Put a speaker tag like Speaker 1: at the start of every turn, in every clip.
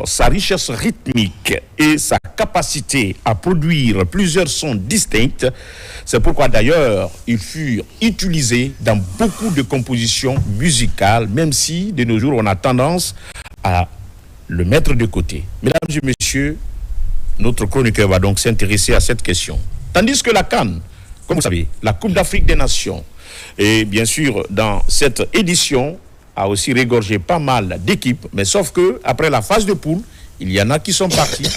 Speaker 1: sa richesse rythmique et sa capacité à produire plusieurs sons distincts. C'est pourquoi d'ailleurs ils furent utilisés dans beaucoup de compositions musicales, même si de nos jours on a tendance à le mettre de côté. Mesdames et messieurs, notre chroniqueur va donc s'intéresser à cette question. Tandis que la CAN, comme vous savez, la Coupe d'Afrique des Nations, et bien sûr dans cette édition, a aussi régorgé pas mal d'équipes, mais sauf que après la phase de poule, il y en a qui sont partis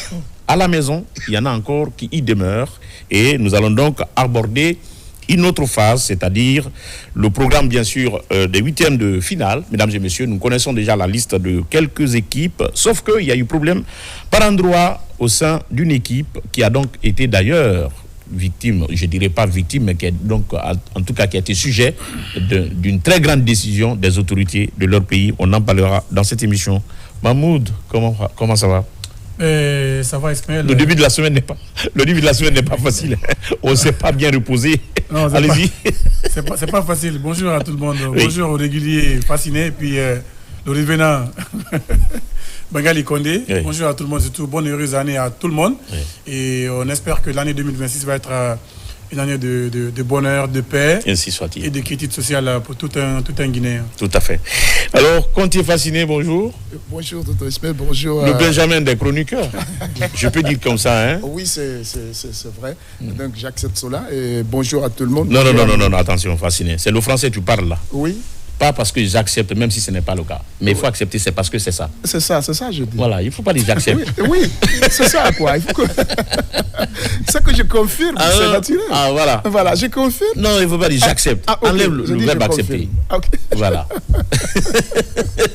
Speaker 1: à la maison, il y en a encore qui y demeurent, et nous allons donc aborder une autre phase, c'est-à-dire le programme bien sûr des huitièmes de finale. Mesdames et messieurs, nous connaissons déjà la liste de quelques équipes, sauf qu'il y a eu problème par endroit au sein d'une équipe qui a donc été d'ailleurs victime, je dirais pas victime, mais qui est donc en tout cas qui a été sujet d'une très grande décision des autorités de leur pays. On en parlera dans cette émission. Mahmoud, comment ça va?
Speaker 2: Ça va, Ismaël.
Speaker 1: Le début de la semaine n'est pas facile. On ne s'est pas bien reposé. Allez-y.
Speaker 2: C'est pas facile. Bonjour à tout le monde.
Speaker 1: Oui.
Speaker 2: Bonjour aux réguliers fascinés et puis le revenant Bangali Condé.
Speaker 1: Oui.
Speaker 2: Bonjour à tout le monde, surtout bonne et heureuse année à tout le monde.
Speaker 1: Oui.
Speaker 2: Et on espère que l'année 2026 va être une année de bonheur, de paix
Speaker 1: Ainsi soit-il.
Speaker 2: et de quiétude sociale pour tout un Guinéen.
Speaker 1: Tout à fait. Alors, Contier Fasciné, bonjour.
Speaker 3: Bonjour, Dr. Ismaël, bonjour.
Speaker 1: Le Benjamin des chroniqueurs. Je peux dire comme ça, hein?
Speaker 3: Oui, c'est vrai. Donc, j'accepte cela. Et bonjour à tout le monde.
Speaker 1: Non, attention, Fasciné. C'est le français, tu parles là.
Speaker 3: Oui,
Speaker 1: Pas parce que j'accepte, même si ce n'est pas le cas. Mais il faut accepter, c'est parce que c'est ça.
Speaker 3: c'est ça, je dis.
Speaker 1: Voilà, il ne faut pas dire j'accepte.
Speaker 3: Oui, c'est ça, quoi. Il faut que... c'est que je confirme, c'est naturel.
Speaker 1: Ah, voilà.
Speaker 3: Voilà, je confirme.
Speaker 1: Non, il ne faut pas dire j'accepte.
Speaker 3: Okay.
Speaker 1: Enlève
Speaker 3: Je
Speaker 1: le
Speaker 3: dis
Speaker 1: verbe
Speaker 3: je
Speaker 1: accepter.
Speaker 3: confirme. Ok.
Speaker 1: Voilà.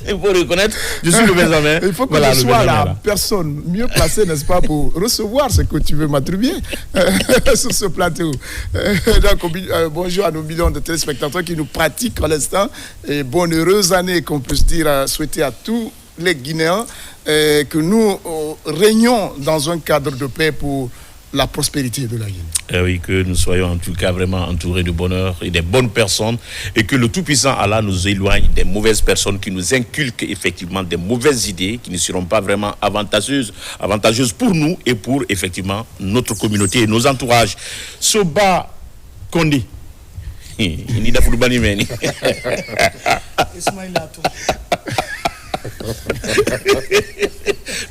Speaker 1: Il faut reconnaître, je suis le Benjamin.
Speaker 3: Il faut que
Speaker 1: Voilà,
Speaker 3: je
Speaker 1: le
Speaker 3: sois
Speaker 1: Benjamin,
Speaker 3: la
Speaker 1: là.
Speaker 3: personne mieux placée, n'est-ce pas, pour recevoir ce que tu veux m'attribuer sur ce plateau. Donc, bonjour à nos millions de téléspectateurs qui nous pratiquent à l'instant. Et bonne heureuse année qu'on puisse dire, souhaiter à tous les Guinéens que nous régnons dans un cadre de paix pour la prospérité de la Guinée.
Speaker 1: Eh oui, que nous soyons en tout cas vraiment entourés de bonheur et des bonnes personnes et que le Tout-Puissant Allah nous éloigne des mauvaises personnes qui nous inculquent effectivement des mauvaises idées qui ne seront pas vraiment avantageuses pour nous et pour effectivement notre communauté et nos entourages. Soba Kondi. Il n'y a pas de banimeni.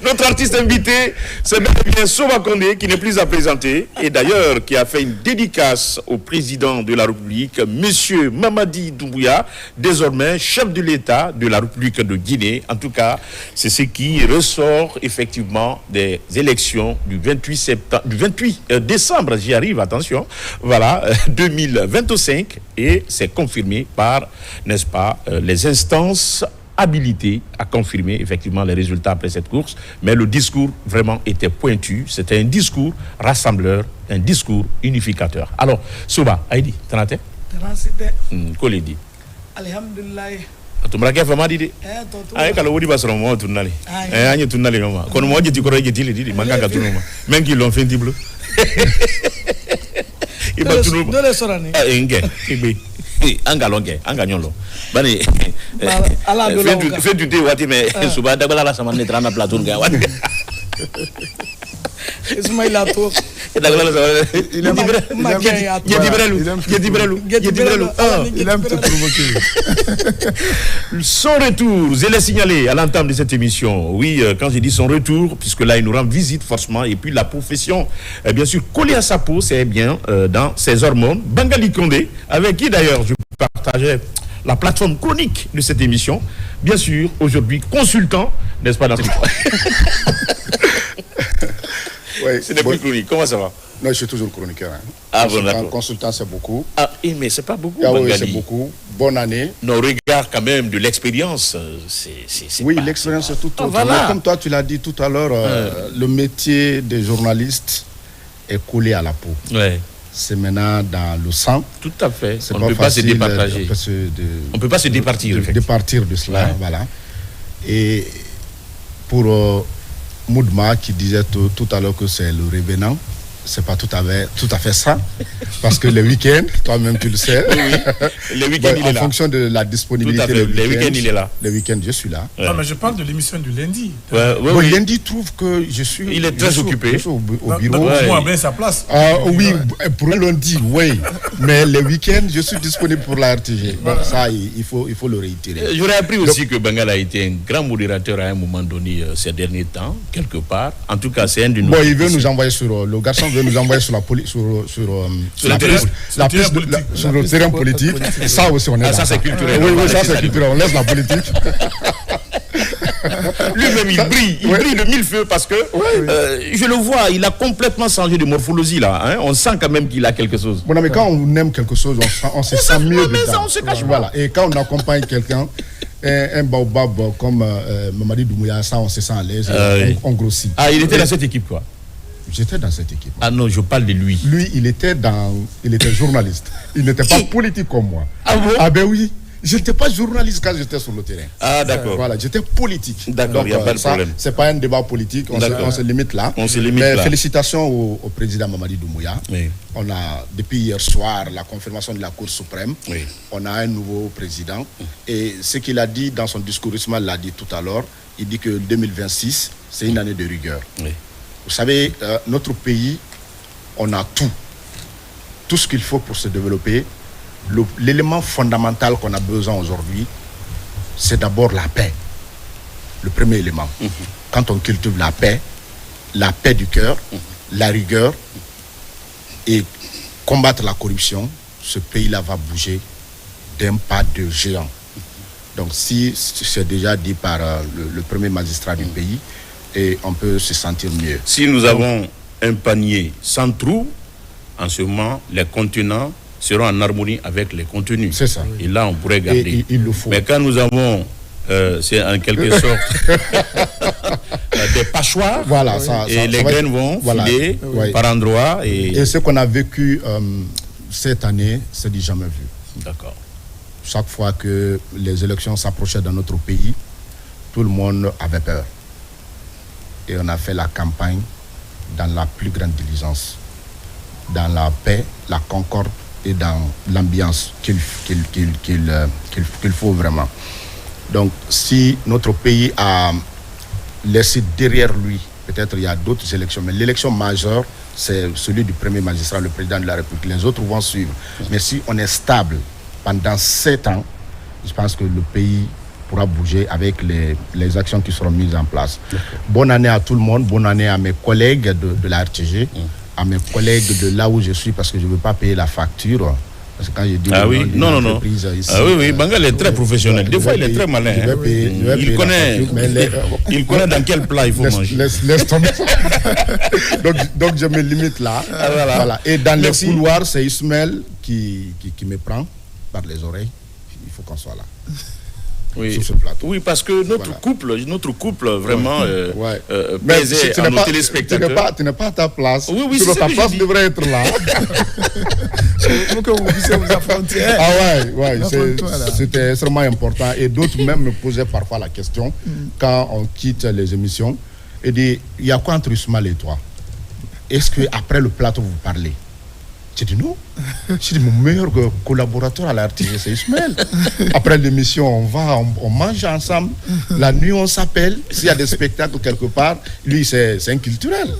Speaker 1: Notre artiste invité, c'est bien Soba Condé, qui n'est plus à présenter, et d'ailleurs qui a fait une dédicace au président de la République, Monsieur Mamadi Doumbouya, désormais chef de l'État de la République de Guinée. En tout cas, c'est ce qui ressort effectivement des élections du 28 décembre, j'y arrive, attention, voilà, 2025, et c'est confirmé par, n'est-ce pas, les instances habilité à confirmer effectivement les résultats après cette course, mais le discours vraiment était pointu, c'était un discours rassembleur, un discours unificateur. Alors, Soba, Aïdi, t'en as été? Qu'est-ce dit?
Speaker 4: Alhamdulillah.
Speaker 1: Tu me racontes vraiment dit? Ah, quand on dit pas sur moi, tu n'as pas. Tu n'as pas. Quand moi je dis que tu dis, manga tout le monde. Même qu'ils l'ont fait du bleu. Il va tout le monde. Ah, inge. Angalonge, anganyolo. Bani. Fais du thé, wati mais Soba d'abord la semaine netra na plateau nga wati.
Speaker 4: Ismaïl Ato.
Speaker 3: Il aime te provoquer.
Speaker 1: Son retour, je l'ai signalé à l'entame de cette émission. Oui, quand j'ai dit son retour, puisque là il nous rend visite forcément, et puis la profession, bien sûr, collée à sa peau, c'est bien dans ses hormones. Bangali Condé, avec qui d'ailleurs je partageais la plateforme chronique de cette émission. Bien sûr, aujourd'hui, consultant, n'est-ce pas, dans ce
Speaker 3: Ouais,
Speaker 1: c'est des plus chroniques. Comment ça va?
Speaker 3: Non, je suis toujours chroniqueur. Hein.
Speaker 1: Ah bon, d'accord.
Speaker 3: Consultant, c'est beaucoup.
Speaker 1: Ah, mais c'est pas beaucoup.
Speaker 3: Ah oui, c'est beaucoup. Bonne année.
Speaker 1: Nos regards quand même de l'expérience, c'est
Speaker 3: oui,
Speaker 1: pas,
Speaker 3: l'expérience c'est tout autre.
Speaker 1: Voilà.
Speaker 3: Mais comme toi, tu l'as dit tout à l'heure, le métier des journalistes est collé à la peau.
Speaker 1: Ouais.
Speaker 3: C'est maintenant dans le sang.
Speaker 1: Tout à fait.
Speaker 3: C'est
Speaker 1: On
Speaker 3: pas
Speaker 1: ne peut pas se
Speaker 3: facile
Speaker 1: départager. On ne peut pas se départir.
Speaker 3: Départir de cela, ouais. Voilà. Et pour Moudma qui disait tout à l'heure que c'est le revenant, c'est pas tout à fait ça, parce que le week-end, toi-même tu le sais,
Speaker 1: le week-end il est là.
Speaker 3: En fonction de la disponibilité,
Speaker 1: le week-end il est là.
Speaker 3: Le week-end je suis là.
Speaker 2: Non, mais je parle de l'émission du lundi.
Speaker 3: Lundi trouve que je suis.
Speaker 1: Il est très occupé.
Speaker 3: Je suis au bureau.
Speaker 2: Donc, moi, bien sa place.
Speaker 3: Oui, pour un lundi, oui, mais le week-end je suis disponible pour la RTG. Donc ça, il faut le réitérer.
Speaker 1: J'aurais appris aussi que Bangal a été un grand modérateur à un moment donné ces derniers temps, quelque part. En tout cas, c'est un de nos.
Speaker 3: Il veut nous envoyer le garçon veut nous envoyer sur le terrain politique. Ça aussi, on est là.
Speaker 1: Ça, c'est culturel.
Speaker 3: Oui, ça, c'est culturel. On laisse la politique.
Speaker 1: Lui-même, il brille de mille feux parce que, je le vois, il a complètement changé de morphologie là. Hein. On sent quand même qu'il a quelque chose.
Speaker 3: Bon, mais quand on aime quelque chose, on se sent mieux dedans.
Speaker 1: Ça, on se cache pas.
Speaker 3: Voilà. Et quand on accompagne quelqu'un, un baobab comme Mamadi Doumbouya, ça, on se sent à l'aise, on grossit.
Speaker 1: Ah, il était dans cette équipe, quoi.
Speaker 3: J'étais dans cette équipe.
Speaker 1: Ah non, je parle de lui.
Speaker 3: Lui, il était journaliste. Il n'était pas politique comme moi.
Speaker 1: Ah bon?
Speaker 3: Ah ben oui. Je n'étais pas journaliste quand j'étais sur le terrain.
Speaker 1: Ah d'accord.
Speaker 3: Voilà, j'étais politique.
Speaker 1: D'accord, il n'y a pas de problème.
Speaker 3: C'est pas un débat politique, on se limite là.
Speaker 1: On se limite là.
Speaker 3: Félicitations au président Mamadi Doumbouya.
Speaker 1: Oui.
Speaker 3: On a, depuis hier soir, la confirmation de la Cour suprême.
Speaker 1: Oui.
Speaker 3: On a un nouveau président. Et ce qu'il a dit dans son discours, Ismaël l'a dit tout à l'heure, il dit que 2026, c'est une année de rigueur. Oui. Vous savez, notre pays, on a tout. Tout ce qu'il faut pour se développer. L'élément fondamental qu'on a besoin aujourd'hui, c'est d'abord la paix. Le premier élément. Quand on cultive la paix du cœur, la rigueur et combattre la corruption, ce pays-là va bouger d'un pas de géant. Donc si c'est déjà dit par le premier magistrat du pays, et on peut se sentir mieux.
Speaker 1: Si nous avons un panier sans trou, en ce moment, les contenants seront en harmonie avec les contenus.
Speaker 3: C'est ça.
Speaker 1: Et là, on pourrait garder.
Speaker 3: Il le faut.
Speaker 1: Mais quand nous avons, c'est en quelque sorte, des pachoirs,
Speaker 3: voilà,
Speaker 1: et les graines vont filer par endroits.
Speaker 3: Et ce qu'on a vécu cette année, c'est du jamais vu.
Speaker 1: D'accord.
Speaker 3: Chaque fois que les élections s'approchaient dans notre pays, tout le monde avait peur. Et on a fait la campagne dans la plus grande diligence, dans la paix, la concorde et dans l'ambiance qu'il faut vraiment. Donc, si notre pays a laissé derrière lui, peut-être il y a d'autres élections, mais l'élection majeure, c'est celui du premier magistrat, le président de la République. Les autres vont suivre. Mais si on est stable pendant 7 ans, je pense que le pays pourra bouger avec les actions qui seront mises en place. Bonne année à tout le monde, bonne année à mes collègues de la RTG, à mes collègues de là où je suis, parce que je ne veux pas payer la facture. Parce que quand je dis
Speaker 1: non.
Speaker 3: Ici,
Speaker 1: oui, Bangal est très professionnel. Des fois, il est très malin. Il connaît dans quel plat il faut manger.
Speaker 3: Laisse tomber. donc, je me limite là. Voilà. Et dans les couloirs, c'est Ismaël qui me prend par les oreilles. Il faut qu'on soit là.
Speaker 1: Oui.
Speaker 3: Sur ce plateau.
Speaker 1: Oui, parce que notre couple vraiment plaisait à nos téléspectateurs.
Speaker 3: Tu n'es pas à ta place.
Speaker 1: Oui,
Speaker 3: ta place devrait être là.
Speaker 4: Pour que vous puissiez vous affronter.
Speaker 3: C'était extrêmement important. Et d'autres même me posaient parfois la question, quand on quitte les émissions, et dit, il y a quoi entre Ismaël et toi? Est-ce qu'après le plateau, vous parlez? J'ai dit non. J'ai dit mon meilleur collaborateur à la RTG, c'est Ismaël. Après l'émission, on mange ensemble. La nuit, on s'appelle. S'il y a des spectacles quelque part, lui, c'est un culturel.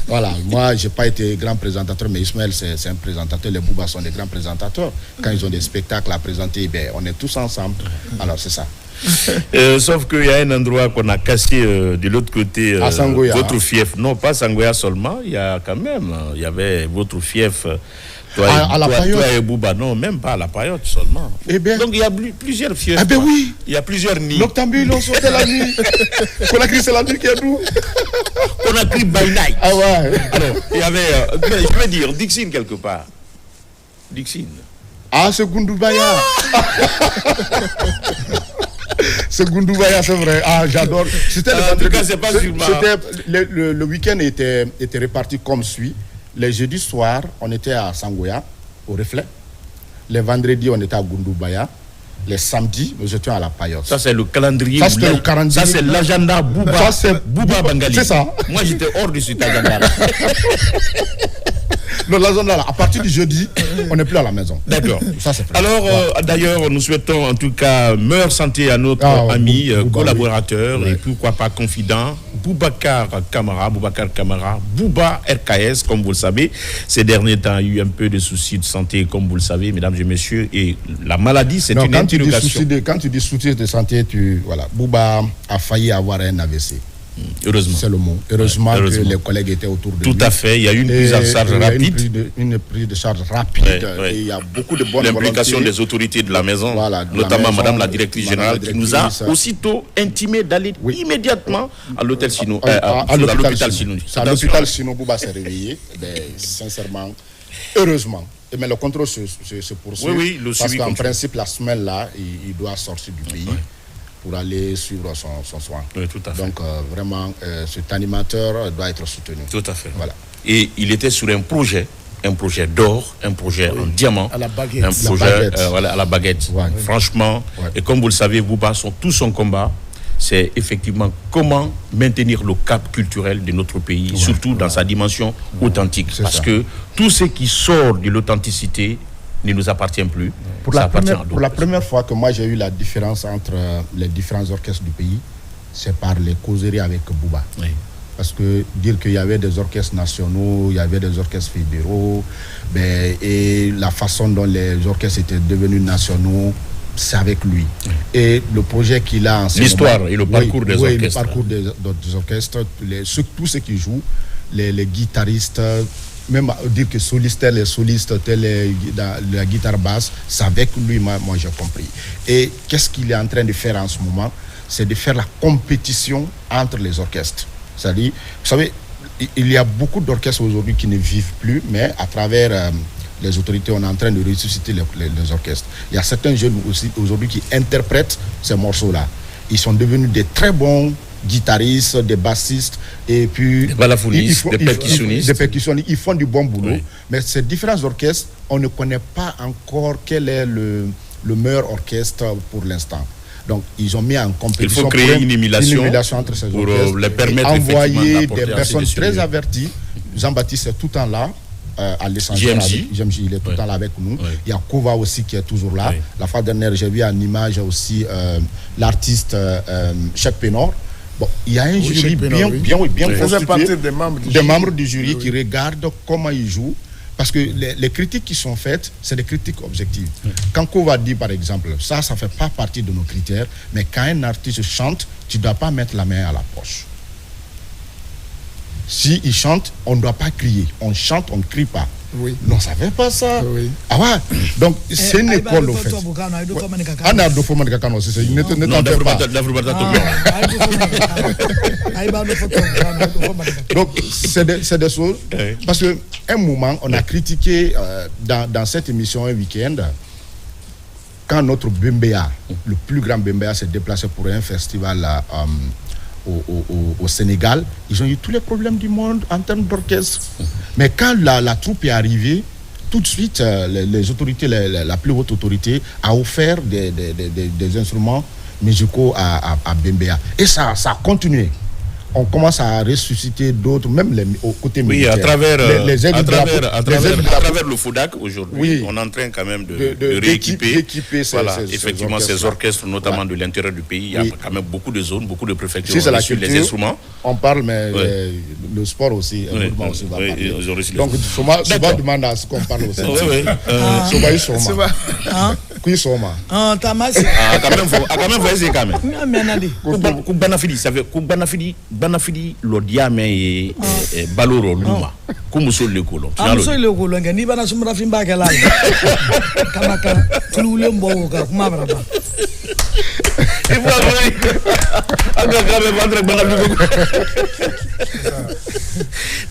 Speaker 3: Voilà. Moi, je n'ai pas été grand présentateur, mais Ismaël, c'est un présentateur. Les Boubas sont des grands présentateurs. Quand ils ont des spectacles à présenter, on est tous ensemble. Alors, c'est ça.
Speaker 1: Sauf qu'il y a un endroit qu'on a cassé de l'autre côté,
Speaker 3: à Sangoya,
Speaker 1: votre fief. Non, pas Sangoya seulement, il y a quand même, il y avait votre fief. Toi et Bouba, non, même pas à la Payotte seulement. Donc il y a plusieurs fiefs.
Speaker 3: Ah ben oui.
Speaker 1: Il y a plusieurs nids.
Speaker 3: Noctambule, on sortait la nuit. Conakry, c'est la nuit qui est d'où?
Speaker 1: Conakry by night.
Speaker 3: Ah ouais.
Speaker 1: Alors, il y avait, je veux dire, Dixine quelque part. Dixine.
Speaker 3: Ah, c'est Goundoubaya. C'est Goundoubaya, c'est vrai. Ah, j'adore. C'était
Speaker 1: en tout cas, c'est pas sûrement.
Speaker 3: Le week-end était réparti comme suit. Les jeudis soirs, on était à Sangoya, au Reflet. Les vendredis, on était à Goundoubaya. Les samedis, nous étions à la Payotte.
Speaker 1: Ça, c'est le calendrier.
Speaker 3: Ça, c'est le calendrier.
Speaker 1: Ça, c'est l'agenda Bouba.
Speaker 3: Ça, c'est
Speaker 1: Bouba Bangali.
Speaker 3: C'est ça.
Speaker 1: Moi, j'étais hors de cet agenda.
Speaker 5: Non, la zone là, à partir du jeudi, on n'est plus à la maison.
Speaker 1: D'accord.
Speaker 5: Ça, c'est fait.
Speaker 1: Alors, d'ailleurs, nous souhaitons en tout cas meilleure santé à notre ami, collaborateur et pourquoi pas confident, Boubacar Camara, Bouba RKS, comme vous le savez. Ces derniers temps, il y a eu un peu de soucis de santé, comme vous le savez, mesdames et messieurs, et la maladie, c'est une interrogation.
Speaker 5: Quand tu dis soucis de santé, Bouba a failli avoir un AVC.
Speaker 1: Heureusement.
Speaker 5: C'est le mot. Heureusement que les collègues étaient autour de lui.
Speaker 1: Tout à fait. Il y a eu une prise en charge rapide.
Speaker 5: Une prise de charge rapide. Et il y a beaucoup de bonnes
Speaker 1: l'implication des autorités de la maison, notamment Madame la directrice générale, qui nous a aussitôt intimé d'aller immédiatement à l'hôtel Sino. À l'hôpital Sino.
Speaker 5: À l'hôpital Sino, Bouba s'est réveillé. Sincèrement, heureusement. Mais le contrôle se poursuit.
Speaker 1: Oui, le
Speaker 5: parce qu'en principe, la semaine là, il doit sortir du pays. Pour aller suivre son soin.
Speaker 1: Oui, tout à fait.
Speaker 5: Donc, vraiment, cet animateur doit être soutenu.
Speaker 1: Tout à fait.
Speaker 5: Voilà.
Speaker 1: Et il était sur un projet d'or, un projet en diamant.
Speaker 3: À la baguette.
Speaker 1: Un projet à la baguette. Ouais. Franchement, et comme vous le savez, Bouba, tout son combat, c'est effectivement comment maintenir le cap culturel de notre pays, surtout dans sa dimension authentique. Parce que tout ce qui sort de l'authenticité ne nous appartient plus.
Speaker 5: Pour la première fois que moi j'ai eu la différence entre les différents orchestres du pays, c'est par les causeries avec Bouba.
Speaker 1: Oui.
Speaker 5: Parce que dire qu'il y avait des orchestres nationaux, il y avait des orchestres fédéraux, et la façon dont les orchestres étaient devenus nationaux, c'est avec lui. Oui. Et le projet qu'il a en ce
Speaker 1: l'histoire
Speaker 5: moment,
Speaker 1: et le parcours des orchestres.
Speaker 5: Le parcours des orchestres, tous ceux qui jouent, les guitaristes, même dire que les solistes, la guitare basse, c'est avec lui, moi j'ai compris. Et qu'est-ce qu'il est en train de faire en ce moment? C'est de faire la compétition entre les orchestres. C'est-à-dire, vous savez, il y a beaucoup d'orchestres aujourd'hui qui ne vivent plus, mais à travers les autorités, on est en train de ressusciter les orchestres. Il y a certains jeunes aussi aujourd'hui qui interprètent ces morceaux-là. Ils sont devenus des très bons guitaristes, des bassistes, et puis
Speaker 1: des balafounistes, des percussionnistes.
Speaker 5: Ils font du bon boulot.
Speaker 1: Oui.
Speaker 5: Mais ces différents orchestres, on ne connaît pas encore quel est le meilleur orchestre pour l'instant. Donc, ils ont mis en compétition.
Speaker 1: Il faut créer une émulation
Speaker 5: entre ces
Speaker 1: pour
Speaker 5: orchestres,
Speaker 1: les permettre
Speaker 5: envoyer des personnes très averties. Jean-Baptiste est tout le temps là. À l'essentiel, JMJ, il est tout le temps là avec nous. Oui. Il y a Kova aussi qui est toujours là. Oui. La fois dernière, j'ai vu en image aussi l'artiste Cheikh Pénor. Bon, il y a un jury bien constitué, des membres du jury qui regardent comment il joue. Parce que les critiques qui sont faites, c'est des critiques objectives. Quand Kova dit, par exemple, ça ne fait pas partie de nos critères, mais quand un artiste chante, tu ne dois pas mettre la main à la poche. Si il chante, on ne doit pas crier. On chante, on ne crie pas. Oui. Non, ça ne fait pas ça. Oui. Ah ouais. Donc, c'est une école, au fait. Donc, c'est des choses. Parce qu'à un moment, on a critiqué dans cette émission un week-end, quand notre Bembea, le plus grand Bembea, s'est déplacé pour un festival au Sénégal, ils ont eu tous les problèmes du monde en termes d'orchestre. Mais quand la troupe est arrivée, tout de suite, les autorités, la plus haute autorité a offert des instruments musicaux à Bembea. Et ça a continué. On commence à ressusciter d'autres, même au côté militaire.
Speaker 1: Oui, à travers le FODAC aujourd'hui, on est en train quand même de rééquiper ces orchestres, notamment de l'intérieur du pays. Il y a quand même beaucoup de zones, beaucoup de préfectures
Speaker 5: sur
Speaker 1: les instruments.
Speaker 5: On parle, mais le sport aussi, aussi va parler. Donc, souvent demande à ce qu'on parle aussi. Souvent, ils sont qui sont quand même, faut essayer quand
Speaker 1: même. Banafidi lodiame e baloro luma kumuso lekolo
Speaker 4: amuso lekolo ngani bana sumra fimba kala kamaka tulule mbo ka kuma braba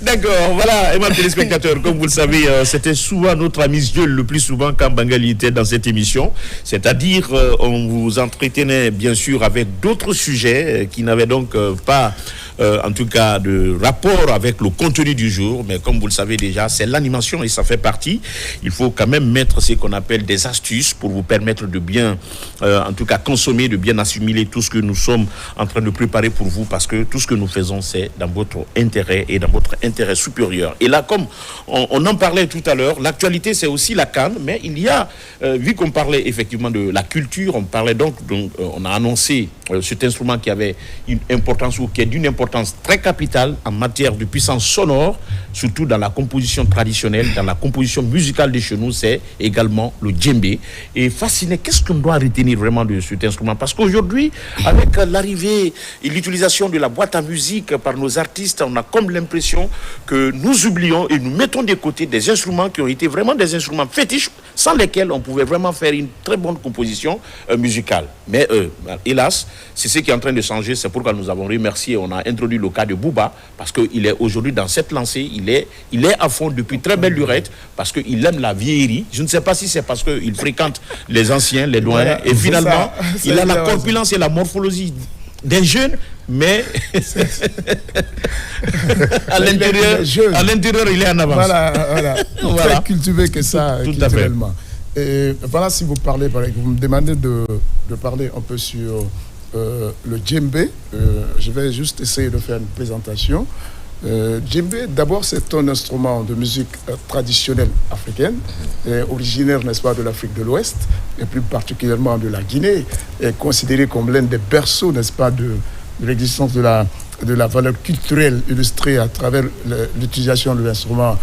Speaker 1: D'accord, voilà, aimants téléspectateurs, comme vous le savez, c'était souvent notre ami Dieu le plus souvent quand Bangali était dans cette émission. C'est-à-dire, on vous entretenait bien sûr avec d'autres sujets qui n'avaient donc pas en tout cas, de rapport avec le contenu du jour. Mais comme vous le savez déjà, c'est l'animation et ça fait partie. Il faut quand même mettre ce qu'on appelle des astuces pour vous permettre de bien, en tout cas, consommer, de bien assimiler tout ce que nous sommes en train de préparer pour vous, parce que tout ce que nous faisons, c'est dans votre intérêt et dans votre intérêt supérieur. Et là, comme on en parlait tout à l'heure, l'actualité, c'est aussi la CAN, mais il y a, vu qu'on parlait effectivement de la culture, on parlait donc on a annoncé cet instrument qui avait une importance, ou qui est d'une importance très capitale en matière de puissance sonore, surtout dans la composition traditionnelle, dans la composition musicale de chez nous, c'est également le djembé. Et fasciné, qu'est-ce qu'on doit retenir vraiment de cet instrument? Parce qu'aujourd'hui, avec l'arrivée et l'utilisation de la boîte à musique par nos artistes, on a comme l'impression que nous oublions et nous mettons de côté des instruments qui ont été vraiment des instruments fétiches, sans lesquels on pouvait vraiment faire une très bonne composition musicale. Mais hélas, c'est ce qui est en train de changer. C'est pourquoi nous avons remercié, on a introduit le cas de Booba, parce qu'il est aujourd'hui dans cette lancée, il est à fond depuis très belle lurette, parce qu'il aime la vieillerie. Je ne sais pas si c'est parce qu'il fréquente les anciens, les doyens, et finalement, il a la corpulence et la morphologie des jeunes, mais à l'intérieur, il est en avance.
Speaker 3: Voilà. Très cultivé que ça, culturellement. Et voilà, si vous parlez, vous me demandez de parler un peu sur le djembé. Je vais juste essayer de faire une présentation. Djembé, d'abord, c'est un instrument de musique traditionnelle africaine, originaire, n'est-ce pas, de l'Afrique de l'Ouest, et plus particulièrement de la Guinée, est considéré comme l'un des berceaux, n'est-ce pas, de l'existence de la valeur culturelle illustrée à travers l'utilisation de l'instrument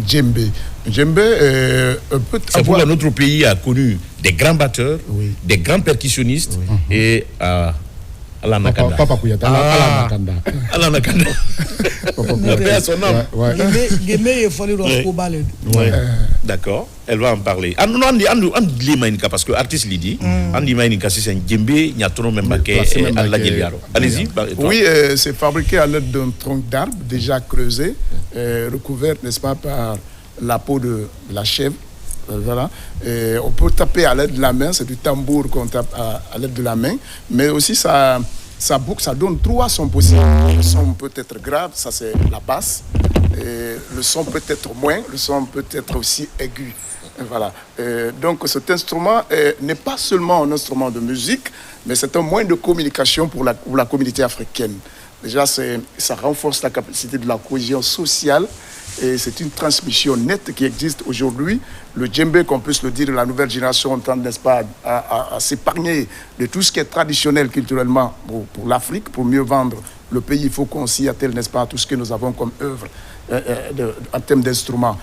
Speaker 3: djembé. Djembé peut
Speaker 1: c'est pourquoi notre pays a connu des grands batteurs, des grands percussionnistes, et Ala Nakanda.
Speaker 5: Papa Kouyata, Ala Nakanda.
Speaker 1: Ala Nakanda. Son nom. D'accord, elle va en parler. Parce que artiste l'idée, Andy Mainika, c'est un djembé, Nyatono Membake, allez-y.
Speaker 3: Oui, c'est fabriqué à l'aide d'un tronc d'arbre déjà creusé, recouvert, n'est-ce pas, par la peau de la chèvre. Voilà. Et on peut taper à l'aide de la main, c'est du tambour qu'on tape à l'aide de la main, mais aussi ça donne trois sons possibles. Le son peut être grave, ça c'est la basse, et le son peut être moins, le son peut être aussi aigu. Et voilà. Donc cet instrument n'est pas seulement un instrument de musique, mais c'est un moyen de communication pour la communauté africaine. Déjà, ça renforce la capacité de la cohésion sociale. Et c'est une transmission nette qui existe aujourd'hui. Le djembé, qu'on puisse le dire, la nouvelle génération tend, n'est-ce pas, à s'épargner de tout ce qui est traditionnel culturellement pour l'Afrique, pour mieux vendre le pays. Il faut qu'on s'y attelle, n'est-ce pas, à tout ce que nous avons comme œuvre en termes d'instruments.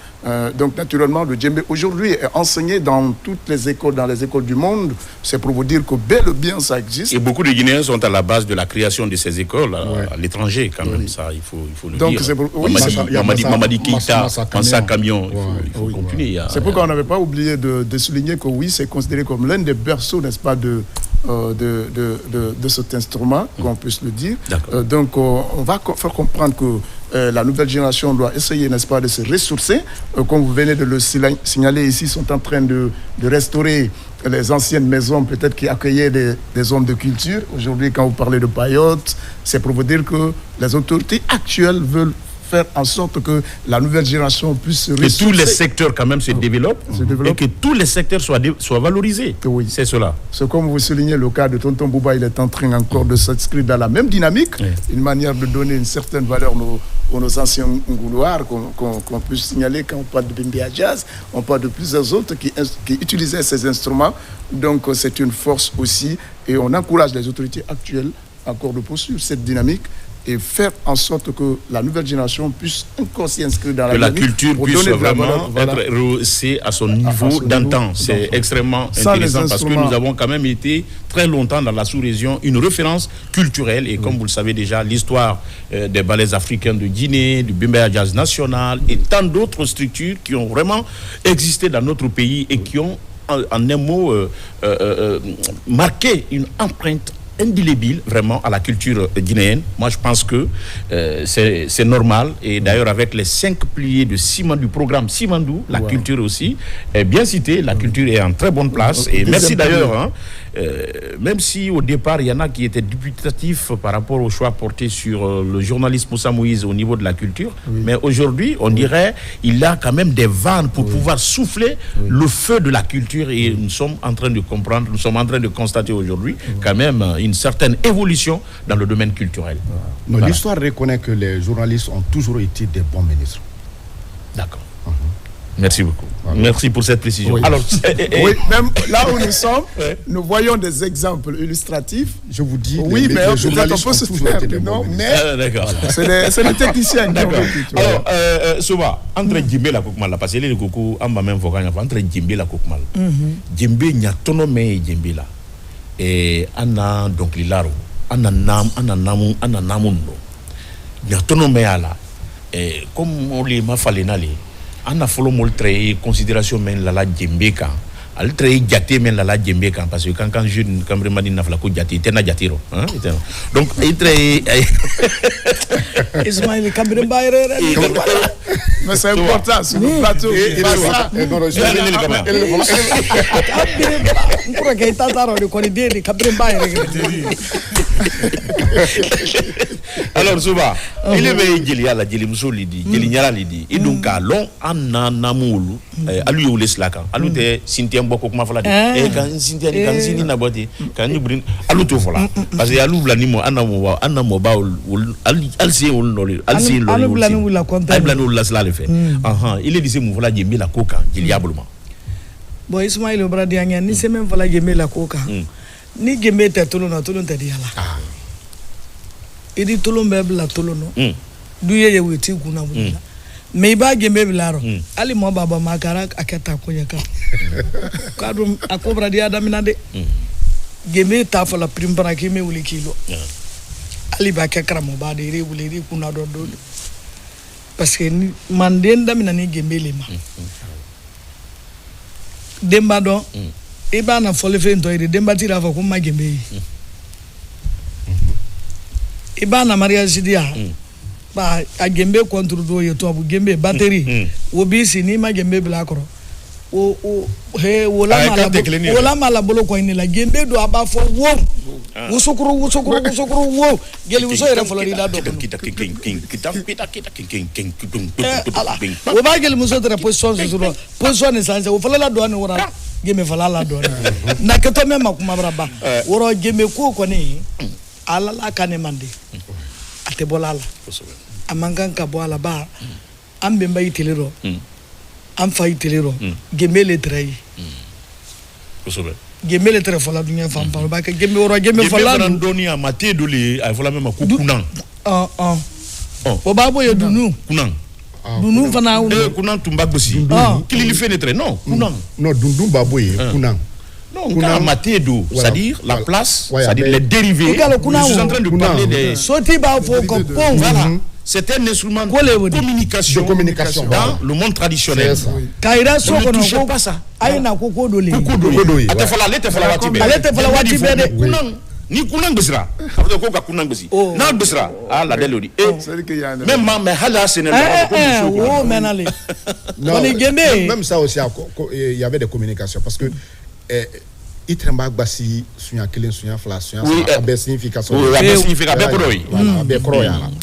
Speaker 3: Donc, naturellement, le djembé aujourd'hui est enseigné dans toutes les écoles, dans les écoles du monde. C'est pour vous dire que bel et bien ça existe.
Speaker 1: Et beaucoup de Guinéens sont à la base de la création de ces écoles à l'étranger, quand même. Ça, il faut le
Speaker 3: donc,
Speaker 1: dire. Mamadi Keïta, Mansa Camion, il faut continuer.
Speaker 3: C'est pourquoi on n'avait pas oublié de souligner que oui, c'est considéré comme l'un des berceaux, n'est-ce pas, de cet instrument, qu'on puisse le dire. Donc, on va faire comprendre que la nouvelle génération doit essayer, n'est-ce pas, de se ressourcer. Comme vous venez de le signaler ici, ils sont en train de restaurer les anciennes maisons, peut-être qui accueillaient des hommes de culture. Aujourd'hui, quand vous parlez de paillotes, c'est pour vous dire que les autorités actuelles veulent faire en sorte que la nouvelle génération puisse se ressourcer.
Speaker 1: Que tous les secteurs quand même se développent et que tous les secteurs soient valorisés.
Speaker 3: Oui.
Speaker 1: C'est cela.
Speaker 3: C'est comme vous soulignez le cas de Tonton Bouba, il est en train encore de s'inscrire dans la même dynamique, une manière de donner une certaine valeur aux nos anciens ngouloirs, qu'on puisse signaler quand on parle de Bimbi Jazz, on parle de plusieurs autres qui utilisaient ces instruments. Donc c'est une force aussi et on encourage les autorités actuelles encore de poursuivre cette dynamique et faire en sorte que la nouvelle génération puisse encore s'y inscrire dans
Speaker 1: la culture puisse vraiment être rehaussée à son niveau d'antan. C'est extrêmement intéressant parce que nous avons quand même été très longtemps dans la sous-région une référence culturelle et comme vous le savez déjà, l'histoire des ballets africains de Guinée, du Bimba Jazz National et tant d'autres structures qui ont vraiment existé dans notre pays et qui ont en un mot marqué une empreinte indélébile vraiment à la culture guinéenne. Moi je pense que c'est normal et d'ailleurs avec les 5 piliers de Simandou, du programme Simandou, la culture aussi est bien citée, la culture est en très bonne place et merci d'ailleurs même si au départ, il y en a qui étaient dubitatifs par rapport au choix porté sur le journaliste Moussa Moïse au niveau de la culture, mais aujourd'hui, on dirait il a quand même des vannes pour pouvoir souffler le feu de la culture, et nous sommes en train de comprendre, nous sommes en train de constater aujourd'hui quand même une certaine évolution dans le domaine culturel.
Speaker 5: Voilà. L'histoire reconnaît que les journalistes ont toujours été des bons ministres.
Speaker 1: D'accord. Merci beaucoup. Voilà. Merci pour cette précision.
Speaker 3: Oui.
Speaker 1: Alors,
Speaker 3: oui, même là où nous sommes, nous voyons des exemples illustratifs.
Speaker 5: Je vous dis,
Speaker 3: oui, mais
Speaker 5: les journalistes
Speaker 3: on peut se faire non, mais c'est les techniciens.
Speaker 1: D'accord. Alors, Soba, entre Djimbe la Koukmal, parce que les Koukou, en ma même vocal, entre Djimbe la Koukmal, Djimbe n'y a tonome Djimbe là, et Anna donc Lilaro, Anna Namundo, n'y a tonome là, et comme on les m'a fallu n'aller. On a follow mon trait considération men la djembe kan al trait jaté men la djembe kan parce que quand jeune cameraman n'a fala ko jaté tena jatiro hein donc il trait
Speaker 4: Ismaël Kambremba
Speaker 3: mais c'est important sur le plateau
Speaker 1: alors souvent il est veillé Djili ala Djili Mousso lidi Djili Nyala lidi et donc à long anna namulu alu yo leslaka alu te Cynthia Mboko kuma fala e kan Cynthia ni kan sini na boti kan ni brin alu to fala parce que alu blani mo anna mo ba al si ol noli al si lo
Speaker 4: alu blani wala konta
Speaker 1: al blani wala sala le fait il est dit mo fala Djembe la koka Djili abuluma
Speaker 4: bon Ismaël Obradi anya ni se même fala Djembe la koka ni Djembe te tolo na tolo te diala idi tolo mbeb la tolo no du ye weti kuna bula me ba Djembe bilaro ali mo baba makara aketa kunya ka kadum akobra dia damina de Djembe ta fala primbara ki me wuli kilo ali ba kekra mo ba de re wuli ri kuna do parce que manden damina ni Djembe le ma demba do e ba na fole fe nto ide demba tira fa ko ma Djembe e ba na Maria Sidia ba a Djembe contre do ye to abu Djembe batterie wo bi si ni ma Djembe bla koro o he wala mala bolo ko ni la Djembe do aba fo wo wusukuru wo geli wuso ere Florida do
Speaker 1: kita
Speaker 4: o ba geli muso tere position ni sanse o fala la do ni wora Djembe fala la do na keto me makuma braba woro Djembe ko ni ala la kane mande ate bolala amangan ka boala ba ambe mbayi telero am fayi telero Djembe le trai Djembe le trai fala dunya fam pa ba ke Djembe woro Djembe fala
Speaker 1: doni amate doli ay fala même kukunan
Speaker 4: o babo ye dunu
Speaker 1: kunan
Speaker 4: dunu fana
Speaker 1: kunan tumba gbosi kilili fenêtre non kunan
Speaker 5: non dundu babo ye kunan
Speaker 1: non, c'est-à-dire la place, c'est-à-dire les dérivés. Je suis en train de parler des... Voilà. C'est un instrument de communication dans le monde traditionnel. Ne touchez pas ça. Ni kunang besra after ko ka kunang besi na besra la delodi même mais hala senel
Speaker 4: menale
Speaker 5: même ça aussi il y avait des communications parce que Itremba Gbasi sunya kelen sunya fla sunya ça a signification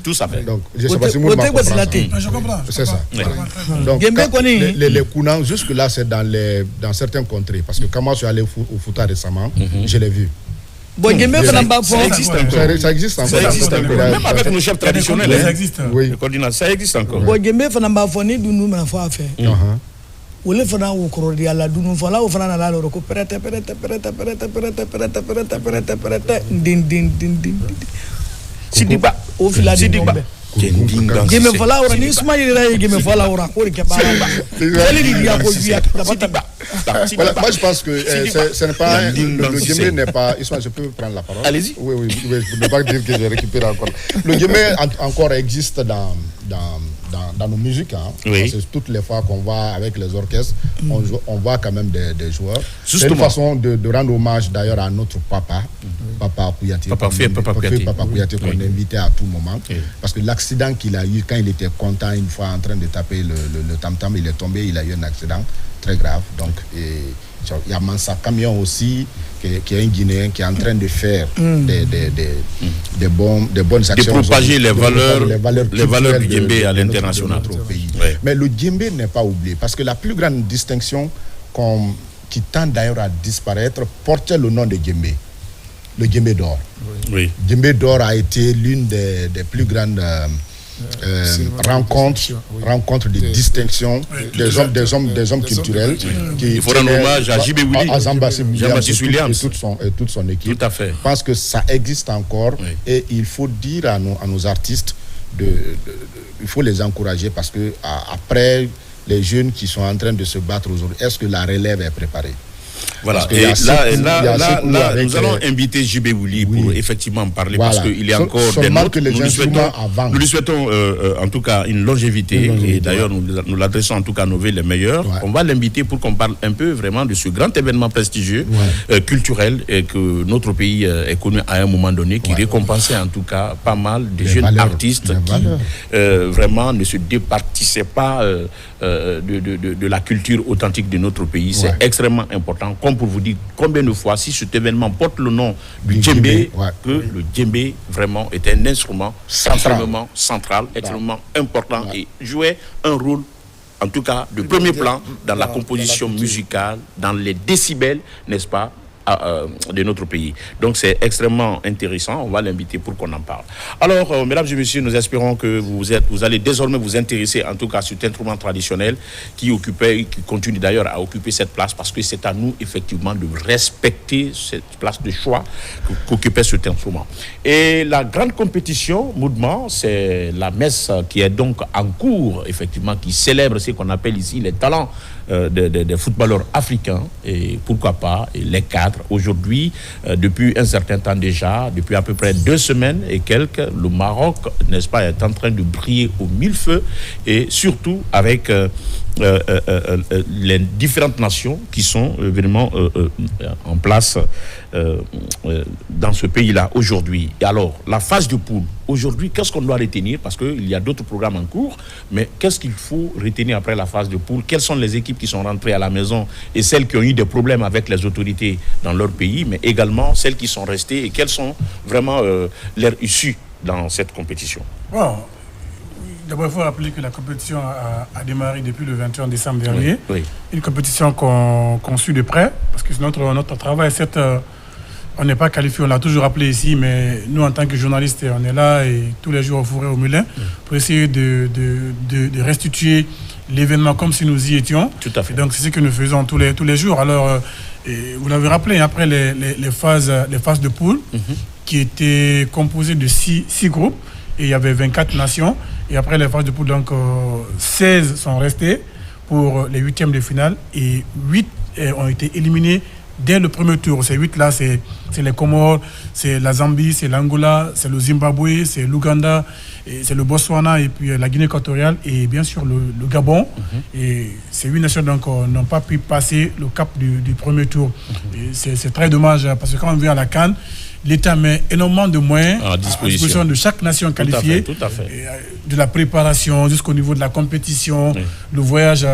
Speaker 1: tout ça fait
Speaker 5: donc je sais pas si moi
Speaker 2: je comprends
Speaker 5: c'est ça donc les kunang jusque là c'est dans certaines contrées parce que quand moi je suis allé au Fouta récemment je l'ai vu.
Speaker 4: Bon,
Speaker 1: ça existe encore. Même avec nos chefs traditionnels.
Speaker 2: Ça existe.
Speaker 5: Oui.
Speaker 1: Ça existe encore.
Speaker 4: Bon, Djembe fana ba foni dunu na fa affaire. Wole fana wo korodi ala dunu fala wo fana na la ro ko perete din
Speaker 1: Sidiba
Speaker 4: o fila Sidiba Djembe fala ora ni suma ira Djembe fala ora ko ke ba ele di ya ko via
Speaker 5: voilà, moi je pense que ce n'est pas le Djembe n'est pas je peux prendre la parole.
Speaker 1: Allez-y.
Speaker 5: Oui, je ne peux pas dire que je récupère encore. Le Djembe encore existe dans nos musiques parce que toutes les fois qu'on va avec les orchestres on voit quand même des joueurs. C'est une façon de rendre hommage d'ailleurs à notre papa Kouyaté qu'on invitait à tout moment parce que l'accident qu'il a eu quand il était content une fois en train de taper le tam-tam, il est tombé, il a eu un accident très grave, donc Il y a Mansa Camion aussi, qui est un Guinéen qui est en train de faire des bonnes actions.
Speaker 1: De propager les valeurs du djembé à l'international.
Speaker 5: Ouais. Mais le djembé n'est pas oublié, parce que la plus grande distinction qui tend d'ailleurs à disparaître portait le nom de djembé. Le djembé d'or.
Speaker 1: Oui.
Speaker 5: Djembé d'or a été l'une des plus grandes rencontres de distinction des hommes culturels.
Speaker 1: Il faut rendre hommage à J.B. Willy,
Speaker 5: Jean-Baptiste Williams et toute son équipe.
Speaker 1: Tout à fait.
Speaker 5: Je pense que ça existe encore, et il faut dire à nos artistes il faut les encourager, parce que après les jeunes qui sont en train de se battre aujourd'hui, est-ce que la relève est préparée?
Speaker 1: Voilà, et là, nous allons inviter J.B. Willy pour effectivement en parler, parce qu'il est encore des nôtres. Nous lui souhaitons en tout cas une longévité, et d'ailleurs nous l'adressons en tout cas à nos vœux les meilleurs. On va l'inviter pour qu'on parle un peu vraiment de ce grand événement prestigieux, culturel, et que notre pays est connu à un moment donné, qui récompensait en tout cas pas mal de jeunes artistes qui vraiment ne se départissaient pas de la culture authentique de notre pays. C'est extrêmement important. Comme pour vous dire combien de fois, si cet événement porte le nom du djembé, que le djembé vraiment est un instrument extrêmement central, extrêmement important, et jouait un rôle en tout cas de premier plan dans la composition musicale, dans les décibels, n'est-ce pas, de notre pays. Donc c'est extrêmement intéressant, on va l'inviter pour qu'on en parle. Alors, mesdames et messieurs, nous espérons que vous allez désormais vous intéresser en tout cas à cet instrument traditionnel qui continue d'ailleurs à occuper cette place, parce que c'est à nous effectivement de respecter cette place de choix qu'occupait cet instrument. Et la grande compétition, Mouvement, c'est la messe qui est donc en cours, effectivement, qui célèbre ce qu'on appelle ici les talents des footballeurs africains, et pourquoi pas les cadres. Aujourd'hui, depuis un certain temps déjà, depuis à peu près 2 semaines et quelques, le Maroc, n'est-ce pas, est en train de briller au millefeu, et surtout avec les différentes nations qui sont vraiment en place dans ce pays-là aujourd'hui. Et alors, la phase de poule, aujourd'hui, qu'est-ce qu'on doit retenir? Parce qu'il y a d'autres programmes en cours, mais qu'est-ce qu'il faut retenir après la phase de poule? Quelles sont les équipes qui sont rentrées à la maison et celles qui ont eu des problèmes avec les autorités dans leur pays, mais également celles qui sont restées, et quelles sont vraiment leurs issues dans cette compétition?
Speaker 2: Bon, d'abord, il faut rappeler que la compétition a démarré depuis le 21 décembre dernier. Une compétition qu'on suit de près, parce que c'est notre travail. Certes, on n'est pas qualifié, on l'a toujours rappelé ici, mais nous, en tant que journalistes, on est là et tous les jours au four et au moulin pour essayer de restituer l'événement comme si nous y étions.
Speaker 1: Tout à fait.
Speaker 2: Et donc, c'est ce que nous faisons tous les jours. Alors, vous l'avez rappelé, après les phases de poule, qui étaient composées de 6 groupes, et il y avait 24 nations. Et après les phases de poule, donc 16 sont restés pour les 8e de finale, et 8 ont été éliminés dès le premier tour. Ces 8-là, c'est les Comores, c'est la Zambie, c'est l'Angola, c'est le Zimbabwe, c'est l'Ouganda, c'est le Botswana, et puis la Guinée équatoriale, et bien sûr le Gabon. Et ces 8 nations donc n'ont pas pu passer le cap du premier tour. Et c'est très dommage, parce que quand on vient à la CAN, l'État met énormément de moyens à disposition de chaque nation qualifiée,
Speaker 1: tout à fait.
Speaker 2: De la préparation jusqu'au niveau de la compétition, le voyage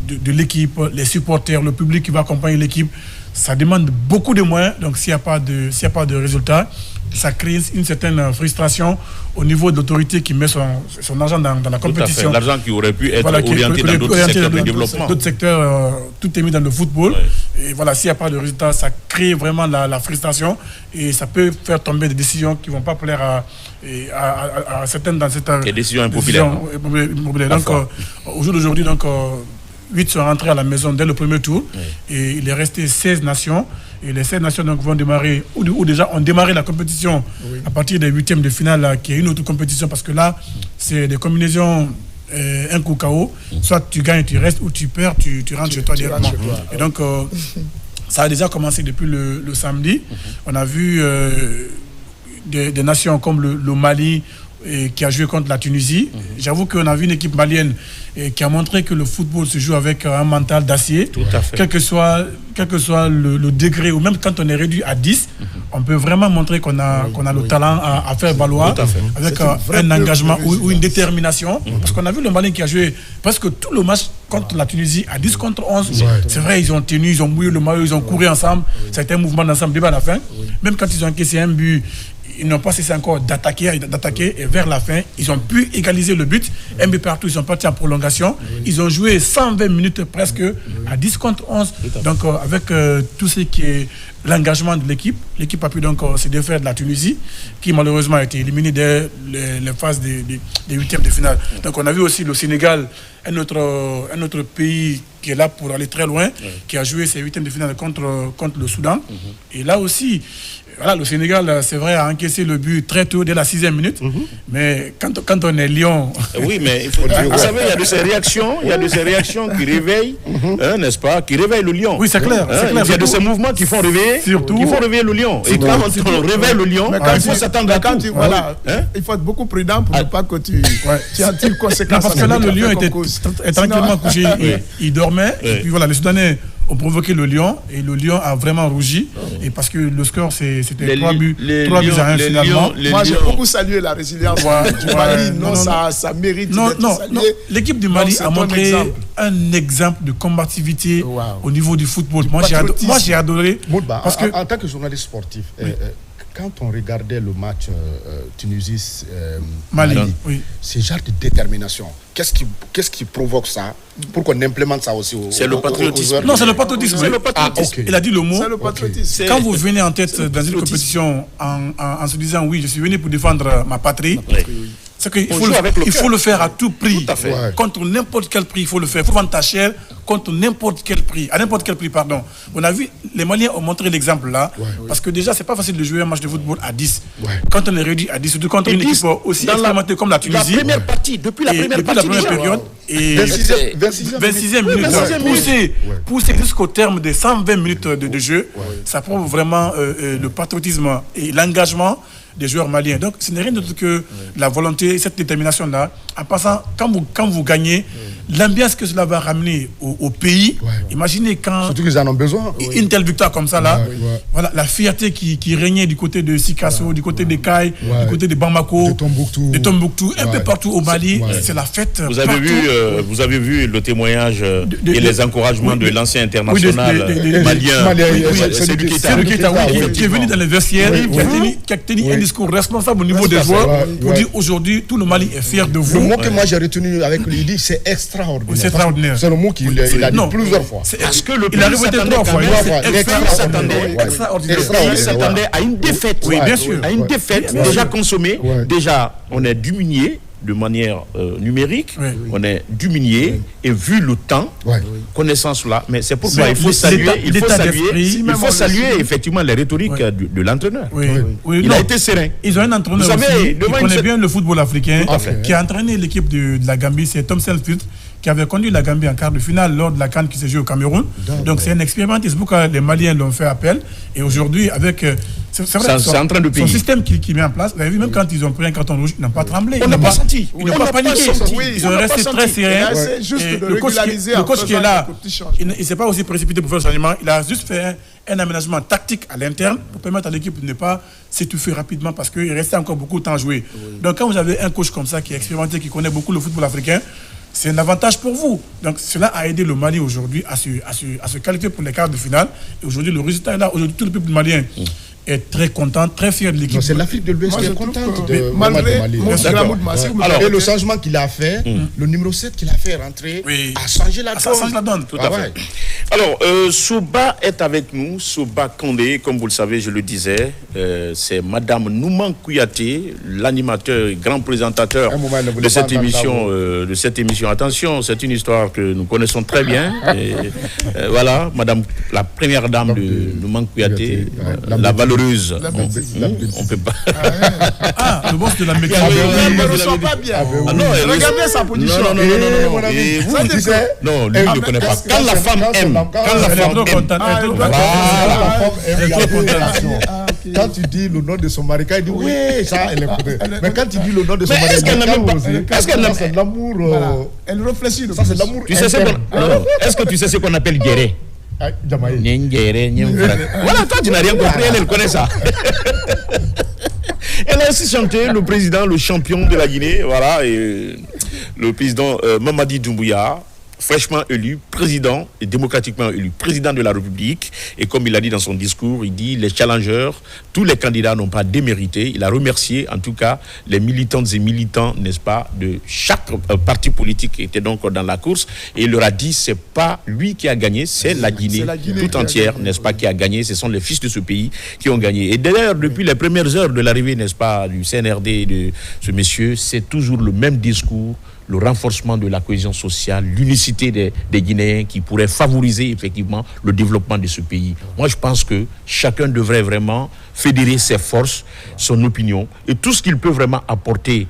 Speaker 2: de l'équipe, les supporters, le public qui va accompagner l'équipe. Ça demande beaucoup de moyens, donc s'il n'y a pas de résultat, ça crée une certaine frustration au niveau de l'autorité qui met son argent dans la compétition.
Speaker 1: L'argent qui aurait pu être orienté dans d'autres secteurs de développement.
Speaker 2: D'autres secteurs, tout est mis dans le football. Et voilà, s'il n'y a pas de résultat, ça crée vraiment la frustration, et ça peut faire tomber des décisions qui ne vont pas plaire à certaines dans cette...
Speaker 1: Des décisions impopulaires.
Speaker 2: Donc, au jour d'aujourd'hui, 8 sont rentrés à la maison dès le premier tour, et il est resté 16 nations. Et les 16 nations donc, vont démarrer, ou déjà ont démarré la compétition à partir des 8e de finale, qui est une autre compétition, parce que là, c'est des combinaisons un coup KO. Soit tu gagnes, tu restes, ou tu perds, tu rentres chez toi directement. Et donc, ça a déjà commencé depuis le samedi. On a vu des nations comme le Mali, qui a joué contre la Tunisie. J'avoue qu'on a vu une équipe malienne qui a montré que le football se joue avec un mental d'acier.
Speaker 1: Tout à fait.
Speaker 2: Quel que soit le degré, ou même quand on est réduit à 10, on peut vraiment montrer qu'on a le talent à faire valoir, avec un engagement ou une détermination. Parce qu'on a vu le Malien qui a joué presque tout le match contre la Tunisie à 10 contre 11. C'est vrai, ils ont tenu, ils ont mouillé le maillot, ils ont couru ensemble. Ça a été un mouvement d'ensemble dès à la fin. Même quand ils ont encaissé un but, ils n'ont pas cessé encore d'attaquer, et vers la fin, ils ont pu égaliser le but. Un but partout, ils sont partis en prolongation. Ils ont joué 120 minutes presque à 10 contre 11. Donc, avec tout ce qui est l'engagement de l'équipe a pu donc se défaire de la Tunisie, qui malheureusement a été éliminée dès les phases des huitièmes de finale. Donc, on a vu aussi le Sénégal, un autre pays qui est là pour aller très loin, qui a joué ses huitièmes de finale contre le Soudan. Et là aussi, voilà, le Sénégal, c'est vrai, a encaissé le but très tôt, dès la 6e minute. Mais quand on est Lion...
Speaker 1: Oui, mais il faut dire, vous savez, il y a de ces réactions, qui réveillent, n'est-ce pas, qui réveillent le Lion.
Speaker 2: Oui, c'est clair.
Speaker 1: Il y a de ces mouvements qui font réveiller le Lion. Et quand on réveille le Lion, il faut s'attendre à tout.
Speaker 3: Il faut être beaucoup prudent pour ne pas que tu en tires conséquence.
Speaker 2: Parce que là, le Lion était tranquillement couché, il dormait. Et puis voilà, les Soudanais ont provoqué le Lion et le Lion a vraiment rougi et parce que le score c'était 3 buts à 1 finalement.
Speaker 3: Moi j'ai beaucoup salué la résilience du Mali. Ça mérite d'être salué.
Speaker 2: L'équipe du Mali a montré un exemple de combativité au niveau du football. Moi j'ai adoré.
Speaker 5: Parce que en tant que journaliste sportif, quand on regardait le match Tunisie-Mali, c'est genre de détermination. Qu'est-ce qui provoque ça pour qu'on implémente ça aussi
Speaker 1: C'est le patriotisme.
Speaker 2: Non, c'est le patriotisme. Il a dit le mot.
Speaker 3: C'est le patriotisme.
Speaker 2: Quand vous venez en tête dans une compétition en se disant oui, je suis venu pour défendre ma patrie, c'est qu'il faut le faire à tout prix.
Speaker 1: Tout à fait.
Speaker 2: Contre n'importe quel prix, il faut le faire. Il faut vendre ta chair contre n'importe quel prix. À n'importe quel prix, pardon. On a vu, les Maliens ont montré l'exemple là. Parce que déjà, c'est pas facile de jouer un match de football à 10. Quand on est réduit à 10, surtout contre une équipe aussi expérimentée comme la Tunisie.
Speaker 1: La première partie, depuis la première
Speaker 2: période. Et 26e minute. Pousser jusqu'au terme des 120 minutes de jeu. Ça prouve vraiment le patriotisme et l'engagement des joueurs maliens. Donc, ce n'est rien d'autre que la volonté, cette détermination-là. En passant, quand vous gagnez, l'ambiance que cela va ramener au pays, imaginez quand...
Speaker 5: Surtout qu'ils en ont besoin.
Speaker 2: Une telle victoire comme ça, là, voilà, la fierté qui régnait du côté de Sikasso, du côté de Caille, du côté de Bamako,
Speaker 5: de
Speaker 2: Tombouctou, un peu partout au Mali, c'est la fête.
Speaker 1: Vous avez vu le témoignage et les encouragements de l'ancien international malien. C'est lui
Speaker 2: qui est venu dans les vestiaires, qui a tenu un discours responsable au niveau des joueurs pour dire aujourd'hui tout le Mali est fier de vous.
Speaker 5: Le mot que moi j'ai retenu avec lui, il dit c'est extraordinaire.
Speaker 2: C'est extraordinaire.
Speaker 5: C'est le mot qu'il a dit plusieurs fois.
Speaker 1: Parce que le
Speaker 2: il a répété 3 fois.
Speaker 1: Il s'attendait à une défaite.
Speaker 2: Oui, bien sûr.
Speaker 1: À une défaite déjà consommée. Déjà, on est diminué de manière numérique, on est diminué et vu le temps, connaissant cela, mais c'est pourquoi il faut saluer effectivement les rhétoriques de l'entraîneur. Il a été serein.
Speaker 2: Ils ont un entraîneur aussi, qui connaît bien le football africain, qui a entraîné l'équipe de la Gambie, c'est Tom Selfield, qui avait conduit la Gambie en quart de finale lors de la CAN qui s'est jouée au Cameroun. Donc c'est un expérimenté, c'est pourquoi les Maliens l'ont fait appel. Et aujourd'hui, avec c'est vrai, son système qui met en place, vous avez vu, même quand ils ont pris un carton rouge, ils n'ont pas tremblé.
Speaker 1: On n'a pas senti.
Speaker 2: Ils n'ont pas paniqué. Ils sont restés très sereins. Le coach qui est là, il ne s'est pas aussi précipité pour faire le changement. Il a juste fait un aménagement tactique à l'interne pour permettre à l'équipe de ne pas s'étouffer rapidement parce qu'il restait encore beaucoup de temps à jouer. Donc quand vous avez un coach comme ça qui est expérimenté, qui connaît beaucoup le football africain, c'est un avantage pour vous. Donc cela a aidé le Mali aujourd'hui à se qualifier pour les quarts de finale. Et aujourd'hui, le résultat est là. Aujourd'hui, tout le peuple malien est très content, très fier de l'équipe.
Speaker 5: C'est l'Afrique de l'Ouest qui est contente de Mali. Et le changement qu'il a fait, le numéro 7 qu'il a fait rentrer, a changé la donne.
Speaker 1: Tout à fait. Alors, Souba est avec nous, Souba Kandé, comme vous le savez, je le disais, c'est Madame Nouman Kouyaté, l'animateur et grand présentateur de cette émission. Attention, c'est une histoire que nous connaissons très bien. Voilà, Madame, la première dame de Nouman Kouyaté, la valeureuse. On peut pas.
Speaker 2: Le boss de la mécanique.
Speaker 3: Elle ne reçoit pas bien. Regardez sa position.
Speaker 1: Non, lui, il ne connaît pas. Quand la femme aime,
Speaker 5: quand tu dis le nom de son mari, il dit oui, ça, elle est contente. Mais quand tu dis le nom de son mari,
Speaker 1: est-ce qu'elle
Speaker 5: c'est l'amour.
Speaker 3: Elle réfléchit.
Speaker 5: Ça, c'est l'amour.
Speaker 1: Est-ce que tu sais ce qu'on appelle guéret? Voilà, toi tu n'as rien compris, elle connaît ça. Elle a aussi chanté le président, le champion de la Guinée, voilà, et le président Mamadi Doumbouya fraîchement élu président, et démocratiquement élu président de la République. Et comme il a dit dans son discours, il dit les challengers, tous les candidats n'ont pas démérité. Il a remercié en tout cas les militantes et militants, n'est-ce pas, de chaque parti politique qui était donc dans la course. Et il leur a dit, c'est pas lui qui a gagné, c'est la Guinée tout entière, n'est-ce pas, qui a gagné. Ce sont les fils de ce pays qui ont gagné. Et d'ailleurs, depuis les premières heures de l'arrivée, n'est-ce pas, du CNRD, de ce monsieur, c'est toujours le même discours, le renforcement de la cohésion sociale, l'unicité des Guinéens qui pourrait favoriser effectivement le développement de ce pays. Moi, je pense que chacun devrait vraiment fédérer ses forces, son opinion et tout ce qu'il peut vraiment apporter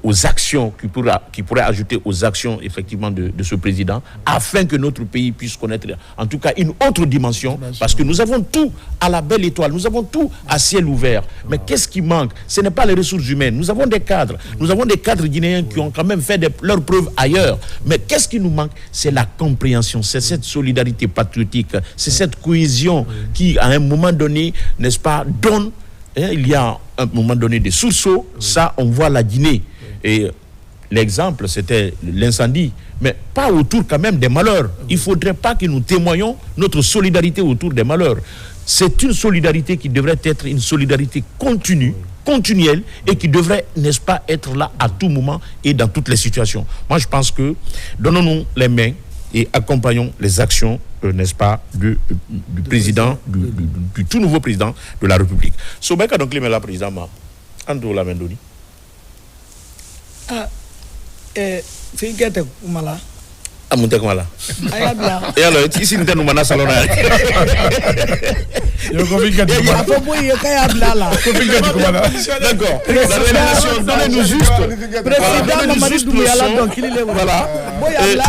Speaker 1: aux actions, qui pourrait ajouter aux actions effectivement de ce président, afin que notre pays puisse connaître en tout cas une autre dimension, parce que nous avons tout à la belle étoile, nous avons tout à ciel ouvert. Mais qu'est-ce qui manque? Ce n'est pas les ressources humaines. Nous avons des cadres guinéens qui ont quand même fait leurs preuves ailleurs. Mais qu'est-ce qui nous manque? C'est la compréhension, c'est cette solidarité patriotique, c'est cette cohésion qui, à un moment donné, n'est-ce pas, donne. Il y a un moment donné des sursauts, ça on voit la Guinée. Et l'exemple c'était l'incendie, mais pas autour quand même des malheurs. Il ne faudrait pas que nous témoignons notre solidarité autour des malheurs. C'est une solidarité qui devrait être une solidarité continue, continuelle, et qui devrait, n'est-ce pas, être là à tout moment et dans toutes les situations. Moi je pense que donnons-nous les mains et accompagnons les actions, n'est-ce pas, du président, du tout nouveau président de la République. Sobeka donc le président ma Andrew Lamendoni.
Speaker 4: Fingete kumala.
Speaker 1: Amunte kumala.
Speaker 4: Ayabla.
Speaker 1: Et alors ici nous sommes dans salon là.
Speaker 2: Yo confirme que
Speaker 4: Ya fo boy yo kayabla la.
Speaker 1: D'accord. La réalisation, donnez-nous juste.
Speaker 4: Président Mamadi Doumbouya la donc il est
Speaker 1: voilà.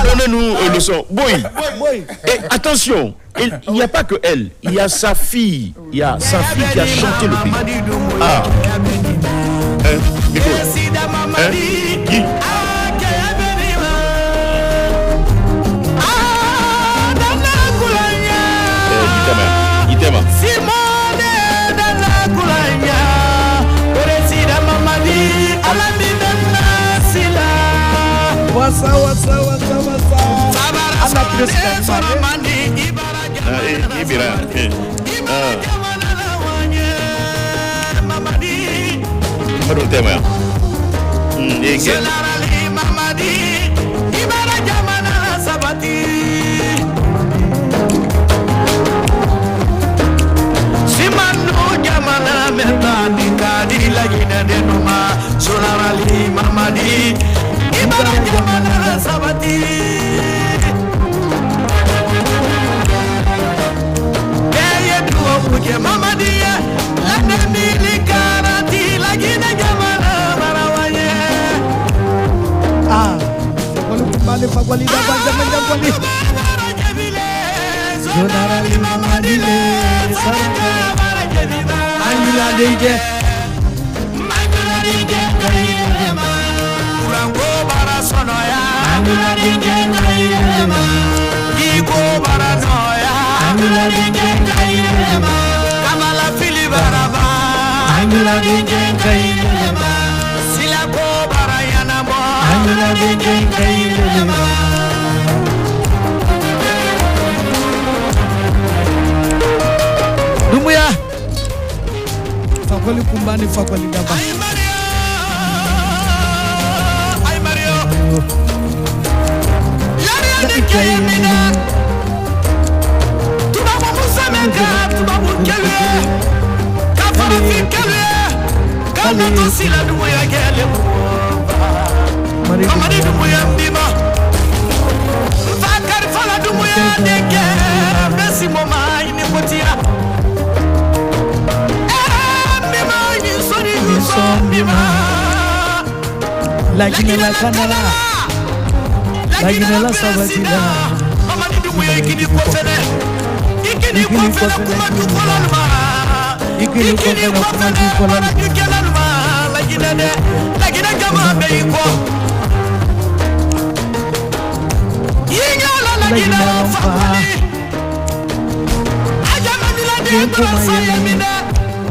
Speaker 1: Donnez-nous le son. Boy. Et attention, il n'y a pas que elle, il y a sa fille, qui a chanté le pays. Ah. Qui?
Speaker 4: Wasa. Ana president.
Speaker 1: Ibira. Baru tema ya.
Speaker 4: Doumbouya Fakoli kumbani Fakoli daba
Speaker 6: Ay Mario Yari kayemina Tubabu musamega Tubabu kelwe Kafara fi kelwe Kana tosila Doumbouya gele Mamadi Doumbouya mbima Fakari fala Doumbouya deke Besi moma ini potia
Speaker 4: La Guinée la Canara, la Guinée la Sabatila.
Speaker 6: Mamadi Doumbouya ikini kofene kuma du kolalma. Ikini kofene kuma du kolalma. La Guinée kama beiko. Yingala la Guinée famani. Ajamila de sayamina.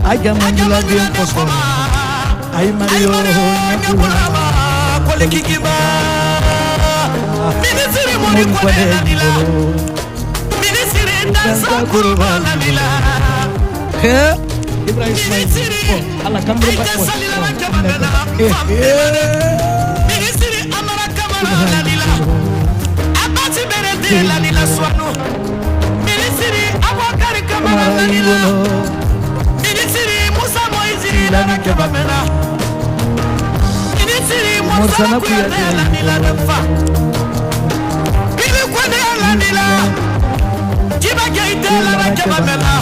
Speaker 4: Ajamila de kosoma. Ay Mario
Speaker 6: Kole kikima. Ministre mo Mori kwade la nila Minisiri dansa kuruba la nila
Speaker 4: Ibrahim Ismail ala kambre ba ko
Speaker 6: Minisiri amara kamara la nila Abati berete la nila swano Minisiri abakari kamara la nila Minisiri Musa Moiziri la nakebamena Minisiri Musa nakuyate la nila nafa Bili kwade la nila Jiba gaite la nakebamena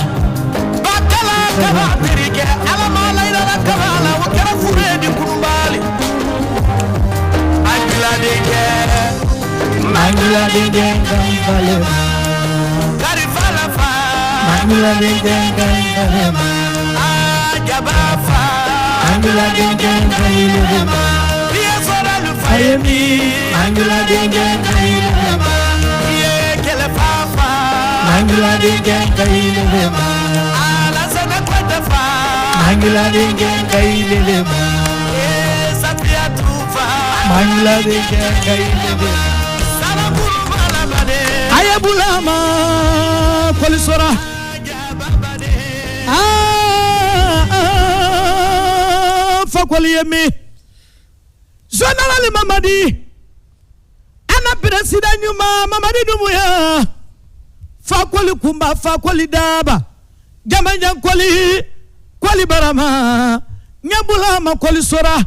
Speaker 6: Bakala kaba dirike Alamala ila la kabala Wakara furedi kurumbali Angila dike
Speaker 4: Mangila denge ngale
Speaker 6: Karifala fa
Speaker 4: Mangila denge ngale
Speaker 6: Ajabafa
Speaker 4: Mangila denge ngale
Speaker 6: Piesora lufa
Speaker 4: Ayemi Mangila denge ngale
Speaker 6: Ye kele fafa
Speaker 4: Mangila denge ngale
Speaker 6: Ala sana kwete fa
Speaker 4: Mangila denge ngale
Speaker 6: Ye sapia tufa
Speaker 4: Mangila denge ngale
Speaker 6: Sana kurumala bade
Speaker 4: Ayabulama Kolisora
Speaker 6: Ajababade
Speaker 4: Fakwali yemi Zonala Mamadi Ana president nyuma Mamadi Dumuya Fakwali kumba Fakwali daba Jamanjan kwali barama Nyabulama Kolisora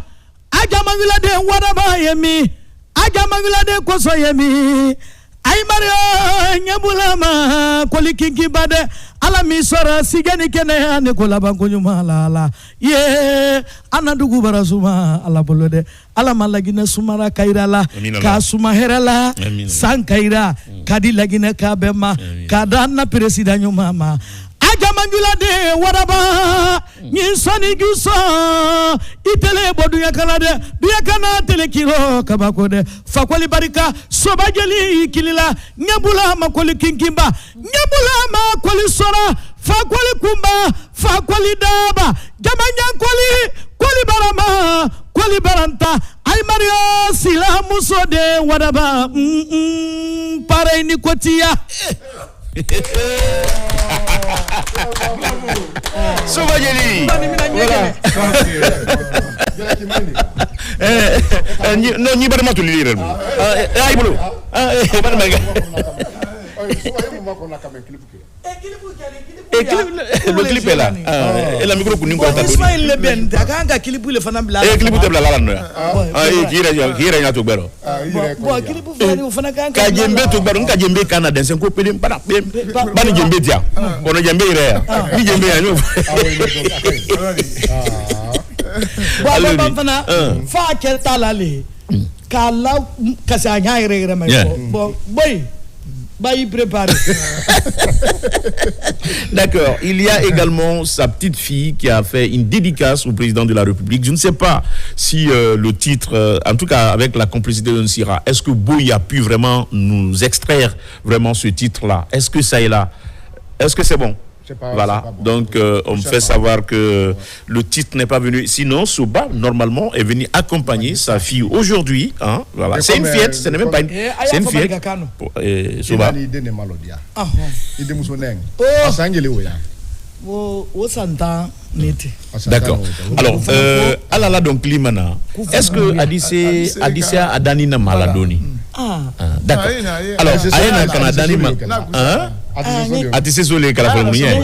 Speaker 4: Ajamangila de wadaba yemi Ajamangila de koso yemi Ay Mario Nyabulama kwali kinki bade ala mi sora sigani kene ane ko laban ko nyuma la ye anadugu barazuma ala bolode ala malagina sumara kairala ka suma herala san kaira kadi lagina ka bema kadana president nyuma ma ajamangula de waraba nyinsani guso itele bodu yakanade yakana tele kiro kabako de fakwali barika sobajeli kilila nyabula makoli kinkimba nyabula makoli sora fakwali kumba fakwali daba jamanyan kwali barama kwali baranta ay mario sila muso de waraba pare ni kotia
Speaker 1: Sobajeli. Voilà. Non, ni bari matuli lire. Ay bulu. Bari maga. Le clip est là. Et la micro kuningo ta doni.
Speaker 4: Ismail le ben takanga clip le fana bla.
Speaker 1: Clip te bla la no. Kira nya to gbero.
Speaker 4: Bo clip fana fana kanga.
Speaker 1: Ka jembe to gbero, nka jembe kana dense ko pele bana bani jembe dia. Kono jembe ire. Ni jembe ya no.
Speaker 4: Bo ba fana fa kelta la le. Kala kasa nya ire mai bo boy.
Speaker 1: D'accord. Il y a également sa petite fille qui a fait une dédicace au président de la République. Je ne sais pas si le titre, en tout cas avec la complicité de Nsira, est-ce que Boy a pu vraiment nous extraire vraiment ce titre-là? Est-ce que ça est là? Est-ce que c'est bon? Voilà, bon. Donc on me fait savoir que le titre n'est pas venu. Sinon, Soba, normalement, est venu accompagner sa fille aujourd'hui. Hein, voilà. C'est une fillette, ce n'est même pas une... C'est une fillette. Soba. D'accord. Alors, Alala donc Limana, est-ce que Adissa a Danina Maladoni? D'accord. Alors, Aena Kanadani Atissé sur les Calafoniens.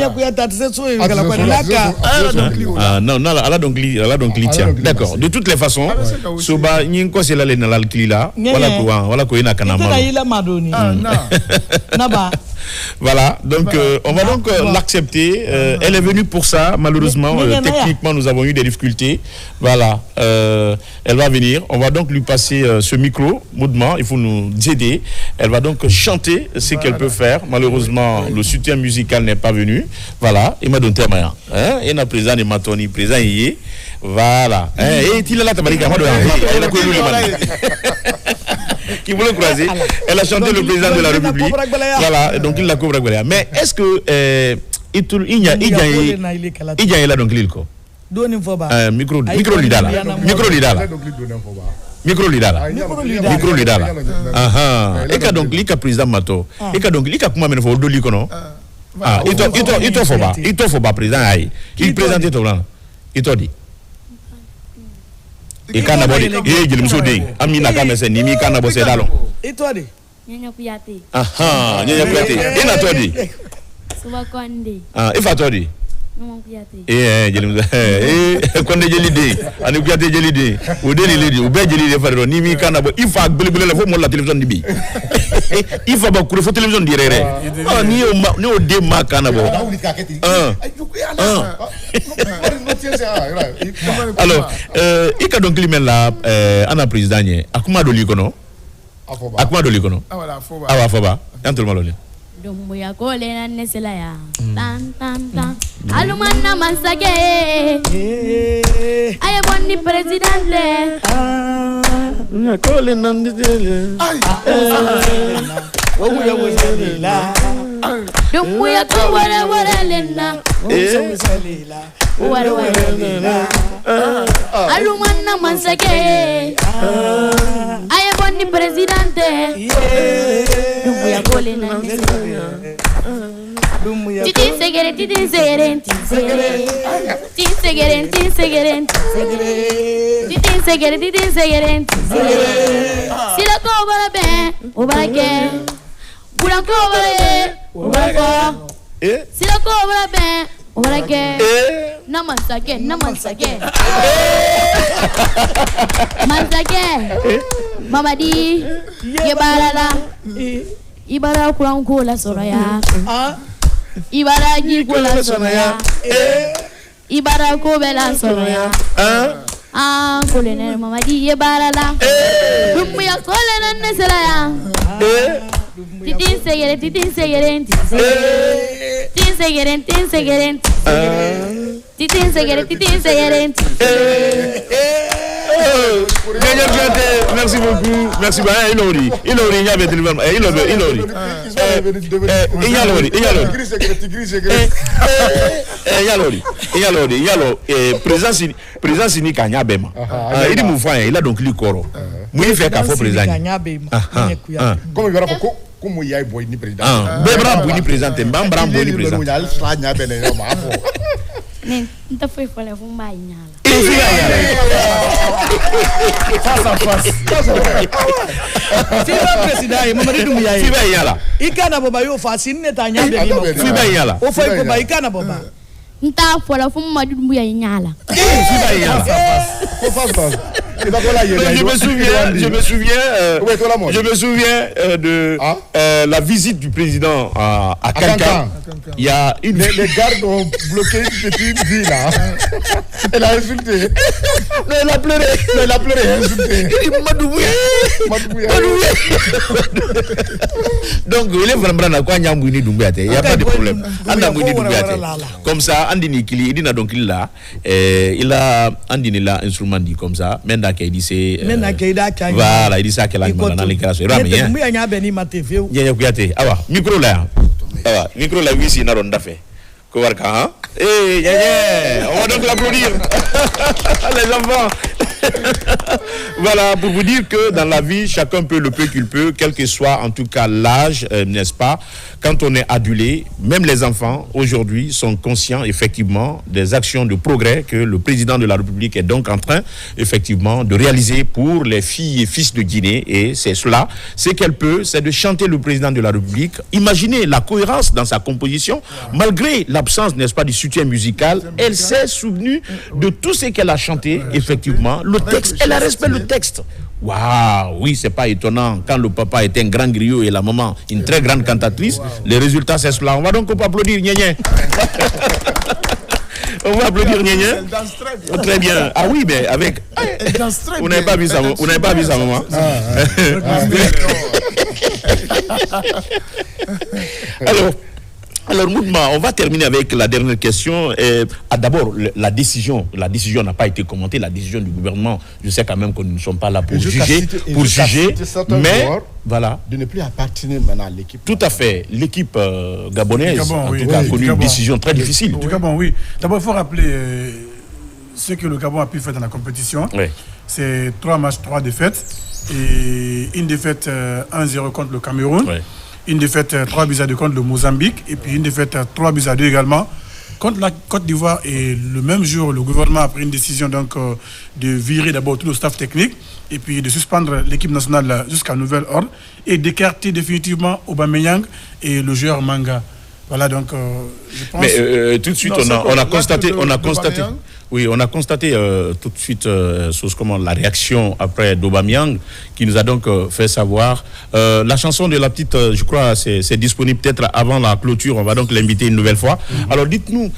Speaker 1: Non, elle a donc Litia. D'accord. De toutes les façons, Soba, Ninko, c'est la Lina, voilà quoi, il n'a qu'un Voilà, donc on va donc l'accepter. Elle est venue pour ça, malheureusement. Techniquement, nous avons eu des difficultés. Voilà, elle va venir. On va donc lui passer ce micro, moudement. Il faut nous aider. Elle va donc chanter ce qu'elle peut faire. Malheureusement, le soutien musical n'est pas venu. Voilà, il m'a donné un moyen. Il y a présent de Matoni, présent hier. Voilà. Et il est là, qui voulait croiser. Elle a chanté le président de la République. Voilà, donc il l'a couvert. Mais est-ce que il y a là donc l'île quoi? Micro lidala. Micro lidala. Micro lidala. Aha. Et que donc lika président Mato. Et que donc lika kuma mene fo doli kono. Ah, ito faut pas président aïe. Il présente tout là. Ito dit. Et kana bodi e jeli musodi amina kama se nimi kana bo se dalo.
Speaker 4: Ito dit.
Speaker 7: Nyanya Kuyate.
Speaker 1: Aha, Nyanya Kuyate. Ina to dit.
Speaker 7: Suba Konde.
Speaker 1: Ah, ifa to dit.
Speaker 7: Nyanya Kuyate.
Speaker 1: Jeli musa. Konde jeli de. Ani Kuyate jeli de. O de li de, o be jeli de fa nimi kana bo ifa gbele la fo mo la télévision dibi. Ifa ba kure fo télévision di rere. Ah, ni o de ma kana bo. Alors, ika donc limen la ana président nye akuma do likono. Akuma do likono.
Speaker 3: Ah voilà, faut
Speaker 1: Ah wa foba. Yantul malole.
Speaker 7: Dumbu ya kole na nesela ya. Tan tan tan. Alumana mansage. Aye bonni presidente.
Speaker 1: Na kole na nesela.
Speaker 7: Dumbu ya kole wala lena. Wala wala. Alumana mansage. Aye bonni presidente. Dumbu ya kole na nesela. Titi segere. Si la cobra ben, o barake. Pura cobra, o barako. Si la cobra ben, o barake. Namansake. Mansake. Mamadi, yebarala. Ibara kuranko la soraya. Ibara jikola soraya. Ibara kobela soraya. Kolene mamadi yebarala. Dumbu ya kolene neselaya. Titin segere.
Speaker 1: Merci beaucoup. Merci beaucoup. Ilori, il y avait téléphone. Ilori. Présence ni kanya bema. Il mou fa il a donc li koro. Mou il fait ka fo présent.
Speaker 5: Comme il va pour comme il y a boy ni président.
Speaker 1: Bebra boy ni président, mbambra boy ni président.
Speaker 7: Nta foi fala fumba inyala.
Speaker 4: Face à face. Fiba président Mamadi Doumbouya.
Speaker 1: Fiba inyala.
Speaker 4: Ikana boba yo fasine netanya be.
Speaker 1: Fiba inyala.
Speaker 4: O foi ko ba ikana boba.
Speaker 7: Nta fala fumba Mamadi Doumbouya inyala.
Speaker 1: Fiba inyala. Je me souviens de la visite du président à Kankan. Il y a une...
Speaker 5: Les gardes ont bloqué une petite ville là. Elle a insulté.
Speaker 1: Non, elle a pleuré.
Speaker 5: Elle a insulté.
Speaker 1: Il dit Madouya. Donc, il est vraiment dans quoi il n'y a pas de problème. Comme ça, Andini Kili, il donc là, il a Andini là instrument dit comme ça. Maintenant qu'il dit c'est voilà, il dit ça qu'elle a dans les classes. Micro là. Micro là, oui, c'est une ronde d'affaires. Kovarka, on va donc l'applaudir. Les enfants. Voilà, pour vous dire que dans la vie, chacun peut le peu qu'il peut, quel que soit en tout cas l'âge, n'est-ce pas? Quand on est adulé, même les enfants aujourd'hui sont conscients effectivement des actions de progrès que le président de la République est donc en train effectivement de réaliser pour les filles et fils de Guinée. Et c'est cela, c'est qu'elle peut, c'est de chanter le président de la République. Imaginez la cohérence dans sa composition, malgré l'absence, n'est-ce pas, du soutien musical, elle s'est souvenue de tout ce qu'elle a chanté, effectivement. Le texte, elle respecte le texte. Waouh, oui, c'est pas étonnant. Quand le papa était un grand griot et la maman une très grande cantatrice, les résultats c'est cela. On va donc applaudir Gnéné. On va applaudir Gnéné. Très bien. Ah oui, mais avec. Vous n'avez pas vu ça, vous n'avez pas vu ça, maman. Alors, Moudma, on va terminer avec la dernière question. D'abord, la décision n'a pas été commentée, la décision du gouvernement. Je sais quand même que nous ne sommes pas là pour juger, mais voilà.
Speaker 5: De ne plus appartenir maintenant à l'équipe.
Speaker 1: Tout à fait. L'équipe gabonaise, en tout cas, a connu une décision très difficile.
Speaker 2: Du Gabon, oui. D'abord, il faut rappeler ce que le Gabon a pu faire dans la compétition,
Speaker 1: Ouais.
Speaker 2: c'est 3 matchs, 3 défaites. Et une défaite 1-0 contre le Cameroun.
Speaker 1: Ouais.
Speaker 2: Une défaite 3-2 contre le Mozambique. Et puis une défaite 3-2 également contre la Côte d'Ivoire. Et le même jour, le gouvernement a pris une décision donc, de virer d'abord tout le staff technique et puis de suspendre l'équipe nationale jusqu'à nouvel ordre et d'écarter définitivement Aubameyang et le joueur Manga. Voilà donc je pense.
Speaker 1: Mais tout de suite,
Speaker 3: Non,
Speaker 1: on a
Speaker 3: c'est
Speaker 1: constaté,
Speaker 3: quoi,
Speaker 1: on a
Speaker 3: de
Speaker 1: constaté.
Speaker 3: Aubameyang?
Speaker 1: Oui, on a constaté tout de suite la réaction après d'Aubameyang qui nous a donc fait savoir. La chanson de la petite, je crois, c'est disponible peut-être avant la clôture. On va donc l'inviter une nouvelle fois. Alors dites-nous,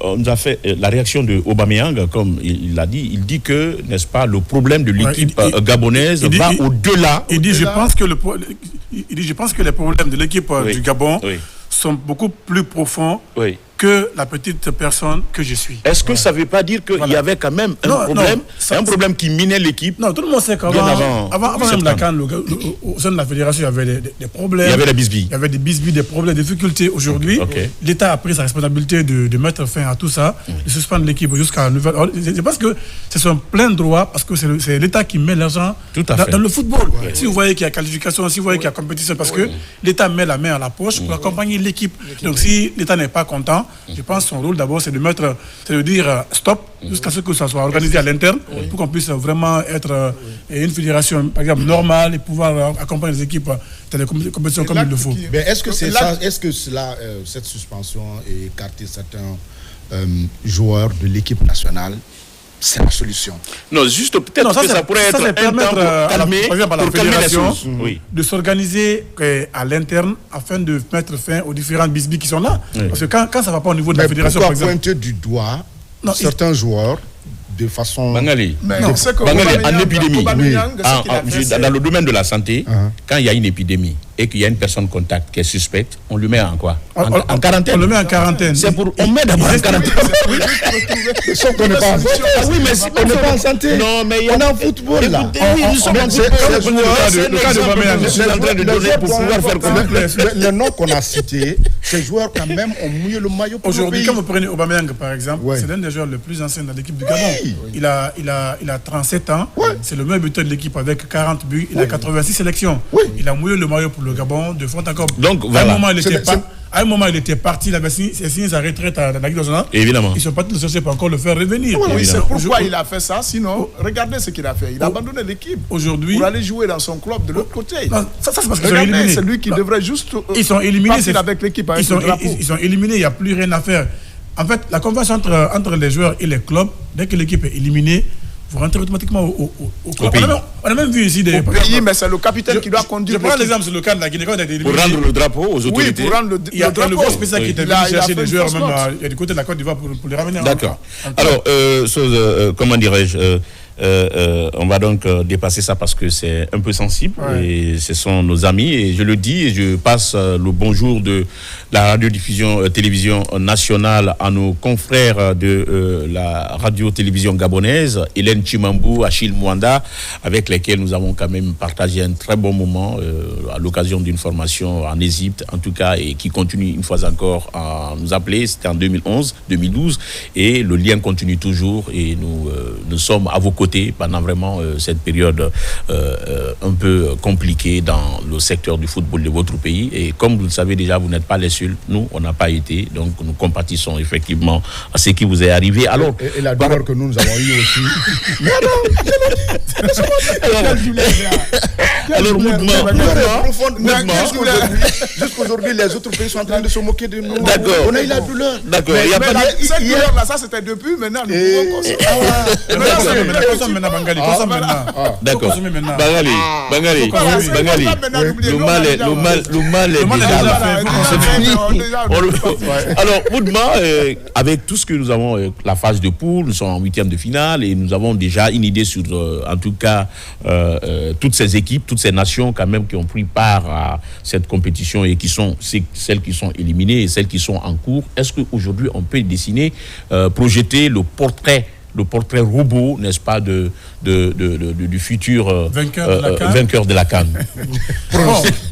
Speaker 1: on nous a fait la réaction de Aubameyang, comme il l'a dit. Il dit que, n'est-ce pas, le problème de l'équipe gabonaise va au-delà.
Speaker 2: Il dit, je pense que les problèmes de l'équipe du Gabon sont beaucoup plus profonds que la petite personne que je suis.
Speaker 1: Est-ce que ça ne veut pas dire qu'il y avait quand même un problème qui minait l'équipe?
Speaker 2: Non, tout le monde sait qu'avant même la CAN, au sein de la fédération, il y avait des problèmes.
Speaker 1: Il y avait des bisbilles.
Speaker 2: Il y avait des bisbilles, des problèmes, des difficultés. Aujourd'hui, l'État a pris sa responsabilité de mettre fin à tout ça, de suspendre l'équipe jusqu'à nouvelle ordre. Je pense que c'est son plein droit, parce que c'est l'État qui met l'argent dans le football. Si vous voyez qu'il y a qualification, si vous voyez qu'il y a compétition, parce que l'État met la main à la poche pour accompagner l'équipe. Donc si l'État n'est pas content, je pense que son rôle d'abord c'est de dire stop jusqu'à ce que ça soit organisé à l'interne pour qu'on puisse vraiment être une fédération par exemple normale et pouvoir accompagner les équipes dans les compétitions comme il le faut.
Speaker 5: Mais est-ce que c'est ça, est-ce que cette suspension et écarter certains joueurs de l'équipe nationale, c'est la solution?
Speaker 1: Non, juste peut-être que ça pourrait être un temps pour calmer les choses.
Speaker 2: De s'organiser à l'interne afin de mettre fin aux différentes bisbilles qui sont là. Parce que quand ça ne va pas au niveau de la fédération, par exemple...
Speaker 5: pointer du doigt certains joueurs de façon...
Speaker 1: Bangali,
Speaker 3: en
Speaker 1: épidémie, dans le domaine de la santé, quand il y a une épidémie et qu'il y a une personne contact qui est suspecte, on le met en quoi? En quarantaine.
Speaker 2: On le met en quarantaine.
Speaker 1: C'est pour... On met d'abord en quarantaine.
Speaker 5: Sauf qu'on n'est pas en santé.
Speaker 1: Oui, mais on n'est pas en santé.
Speaker 5: Non, mais on est en football là.
Speaker 1: Oui, nous sommes en football. Le cas de Aubameyang, je suis en train de donner pour pouvoir faire comment.
Speaker 5: Les noms qu'on a cités, ces joueurs quand même ont mouillé le maillot pour le pays.
Speaker 2: Aujourd'hui, quand vous prenez Aubameyang par exemple, c'est l'un des joueurs les plus anciens dans l'équipe du Gabon. Il a 37 ans. C'est le meilleur buteur de l'équipe avec 40 buts. Il a 86 sélections. Il a mouillé le maillot pour le Gabon de fond en comble.
Speaker 1: Donc voilà.
Speaker 2: À un moment, il était parti, il avait signé sa retraite dans la Ligue nationale.
Speaker 1: Évidemment.
Speaker 2: Ils sont partis le chercher pour encore le faire revenir.
Speaker 3: Oui, c'est pourquoi il a fait ça. Sinon, regardez ce qu'il a fait. Il a abandonné l'équipe pour aller jouer dans son club de l'autre côté.
Speaker 2: Non, ça c'est parce qu'ils sont éliminés.
Speaker 3: C'est lui qui devrait juste
Speaker 2: ils sont éliminés,
Speaker 3: partir avec l'équipe.
Speaker 2: Ils sont éliminés, il n'y a plus rien à faire. En fait, la convention entre les joueurs et les clubs, dès que l'équipe est éliminée, vous rentrez automatiquement au club. On a même vu ici des
Speaker 3: pays, mais c'est le capitaine qui doit conduire.
Speaker 2: Je prends l'exemple sur le cas de la Guinée quand on a été éliminé.
Speaker 1: Pour rendre le drapeau aux autorités.
Speaker 3: Oui, pour rendre le
Speaker 2: il y a le voie spécial qui était venu chercher des joueurs, même
Speaker 3: il
Speaker 2: il y a du côté de la Côte d'Ivoire pour les ramener.
Speaker 1: D'accord. Alors, comment dirais-je on va donc dépasser ça parce que c'est un peu sensible et ce sont nos amis et je le dis et je passe le bonjour de la radiodiffusion télévision nationale à nos confrères de la radio-télévision gabonaise, Hélène Chimambou, Achille Mwanda, avec lesquels nous avons quand même partagé un très bon moment à l'occasion d'une formation en Égypte en tout cas et qui continue une fois encore à nous appeler. C'était en 2012 et le lien continue toujours et nous sommes à vos côtés pendant vraiment cette période un peu compliquée dans le secteur du football de votre pays. Et comme vous le savez déjà, vous n'êtes pas les seuls. Nous, on n'a pas été. Donc, nous compatissons effectivement à ce qui vous est arrivé. Alors,
Speaker 5: et la douleur que nous avons eue aussi.
Speaker 1: Alors,
Speaker 5: jusqu'aujourd'hui, les autres pays sont en train de se moquer de nous.
Speaker 1: D'accord.
Speaker 5: On a eu la douleur.
Speaker 1: D'accord.
Speaker 3: Cette douleur-là, ça c'était depuis. Maintenant, nous pouvons
Speaker 1: D'accord. Bangali. Le mal est déjà fait. Alors, Moudma, avec tout ce que nous avons, la phase de poule, nous sommes en 8e de finale et nous avons déjà une idée sur, en tout cas, toutes ces équipes, toutes ces nations quand même qui ont pris part à cette compétition et qui sont celles qui sont éliminées et celles qui sont en cours. Est-ce qu'aujourd'hui on peut dessiner, projeter le portrait le portrait robot, n'est-ce pas, du futur vainqueur de la CAN.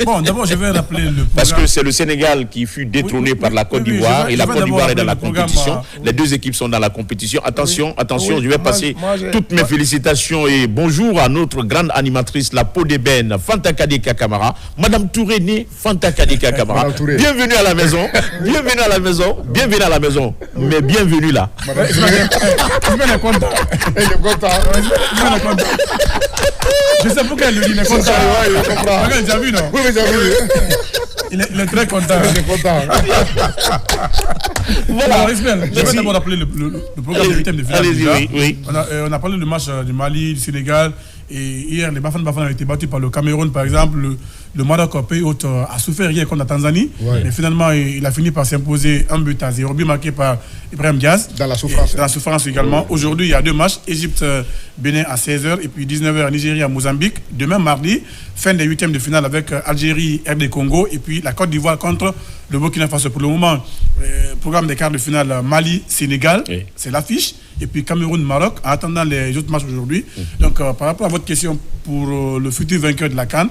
Speaker 2: Bon, d'abord, je vais rappeler le programme.
Speaker 1: Parce que c'est le Sénégal qui fut détrôné par la Côte d'Ivoire et la Côte d'Ivoire est dans la compétition. Les deux équipes sont dans la compétition. Attention, je vais passer toutes mes félicitations et bonjour à notre grande animatrice, la peau d'ébène, Fanta Kadika Kamara. Madame Touré, née Fanta Kadika Kamara. Bienvenue à la maison. Bienvenue à la maison. Bienvenue à la maison. Mais bienvenue là.
Speaker 2: Il est content. Je sais pourquoi il est content. Il est déjà vu, non?
Speaker 5: Oui, mais j'ai vu.
Speaker 2: Il est très content.
Speaker 5: Il est content.
Speaker 2: Voilà, Ismaël, je vais d'abord rappeler le programme du 8e de finale.
Speaker 1: Allez-y, oui.
Speaker 2: On a parlé du match du Mali, du Sénégal. Et hier, les Bafana ont été battus par le Cameroun, par exemple. Le Maroc, pays hôte, a souffert hier contre la Tanzanie. Ouais. Mais finalement, il a fini par s'imposer 1-0. But marqué par Ibrahim Diaz.
Speaker 5: Dans la souffrance.
Speaker 2: Dans la souffrance également. Aujourd'hui, il y a 2 matchs. Égypte-Bénin à 16h et puis 19h Nigeria à Mozambique. Demain, mardi, fin des 8e de finale avec Algérie, RD Congo. Et puis la Côte d'Ivoire contre le Burkina Faso. Pour le moment, programme des quarts de finale Mali-Sénégal. Oui. C'est l'affiche. Et puis Cameroun-Maroc, en attendant les autres matchs aujourd'hui. Donc, par rapport à votre question pour le futur vainqueur de la CAN,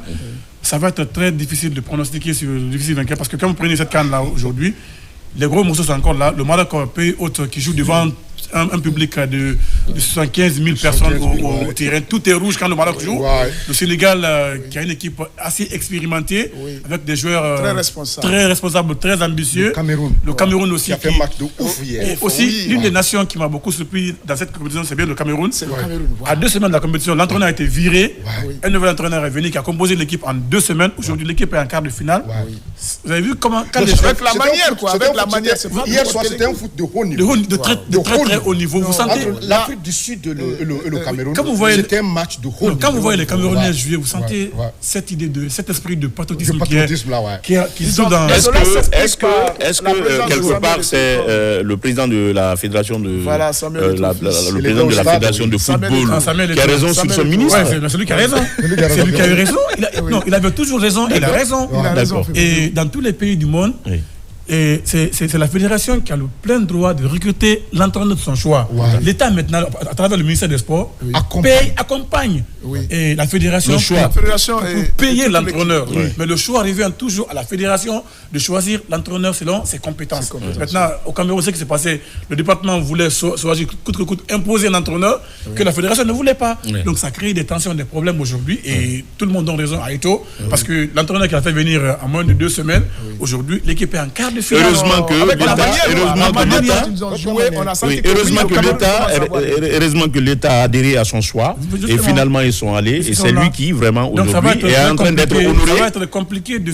Speaker 2: ça va être très difficile de pronostiquer sur le difficile vainqueur parce que quand vous prenez cette CAN-là aujourd'hui, les gros morceaux sont encore là. Le Maroc, pays hôte qui joue devant un public de 75 000 personnes au terrain. Tout est rouge quand le Maroc joue. Ouais. Le Sénégal, qui a une équipe assez expérimentée, avec des joueurs très responsables, très ambitieux. Le Cameroun aussi.
Speaker 5: Qui a fait un match de ouf hier.
Speaker 2: Et aussi, l'une des nations qui m'a beaucoup surpris dans cette compétition, c'est bien le Cameroun. À 2 semaines de la compétition, l'entraîneur a été viré. Un nouvel entraîneur est venu qui a composé l'équipe en 2 semaines. Aujourd'hui, l'équipe est en quart de finale. Vous avez vu comment...
Speaker 3: Avec la manière, quoi. Avec la manière.
Speaker 5: Hier soir, c'était un foot de haut niveau.
Speaker 2: De très haut niveau. Vous sentez
Speaker 5: l'Afrique du Sud et le Cameroun.
Speaker 2: C'était
Speaker 5: un match de haut niveau.
Speaker 2: Quand vous voyez les Camerounais jouer, vous sentez cette idée cet esprit de patriotisme qui sont dans.
Speaker 1: Est-ce que quelque part c'est le président de la fédération de le président de la fédération de football qui a raison sur son ministre?
Speaker 2: C'est lui qui a raison. C'est lui qui a eu raison. Non, il avait toujours raison. Il a raison. Et dans tous les pays du monde. Et c'est la fédération qui a le plein droit de recruter l'entraîneur de son choix. L'État maintenant, à travers le ministère des Sports, accompagne. Et la fédération peut payer l'entraîneur. Mais le choix revient toujours à la fédération de choisir l'entraîneur selon ses compétences. Maintenant, au Cameroun, ce qui s'est passé, le département voulait choisir coûte que coûte imposer un entraîneur que la fédération ne voulait pas. Donc ça crée des tensions, des problèmes aujourd'hui. Et tout le monde donne raison à Eto'o parce que l'entraîneur qui a fait venir en moins de 2 semaines, aujourd'hui, l'équipe est en quart de finale.
Speaker 1: Heureusement que l'État a adhéré à son choix et finalement ils sont allés et c'est lui qui vraiment aujourd'hui est en train d'être honoré.
Speaker 2: Ça va être compliqué de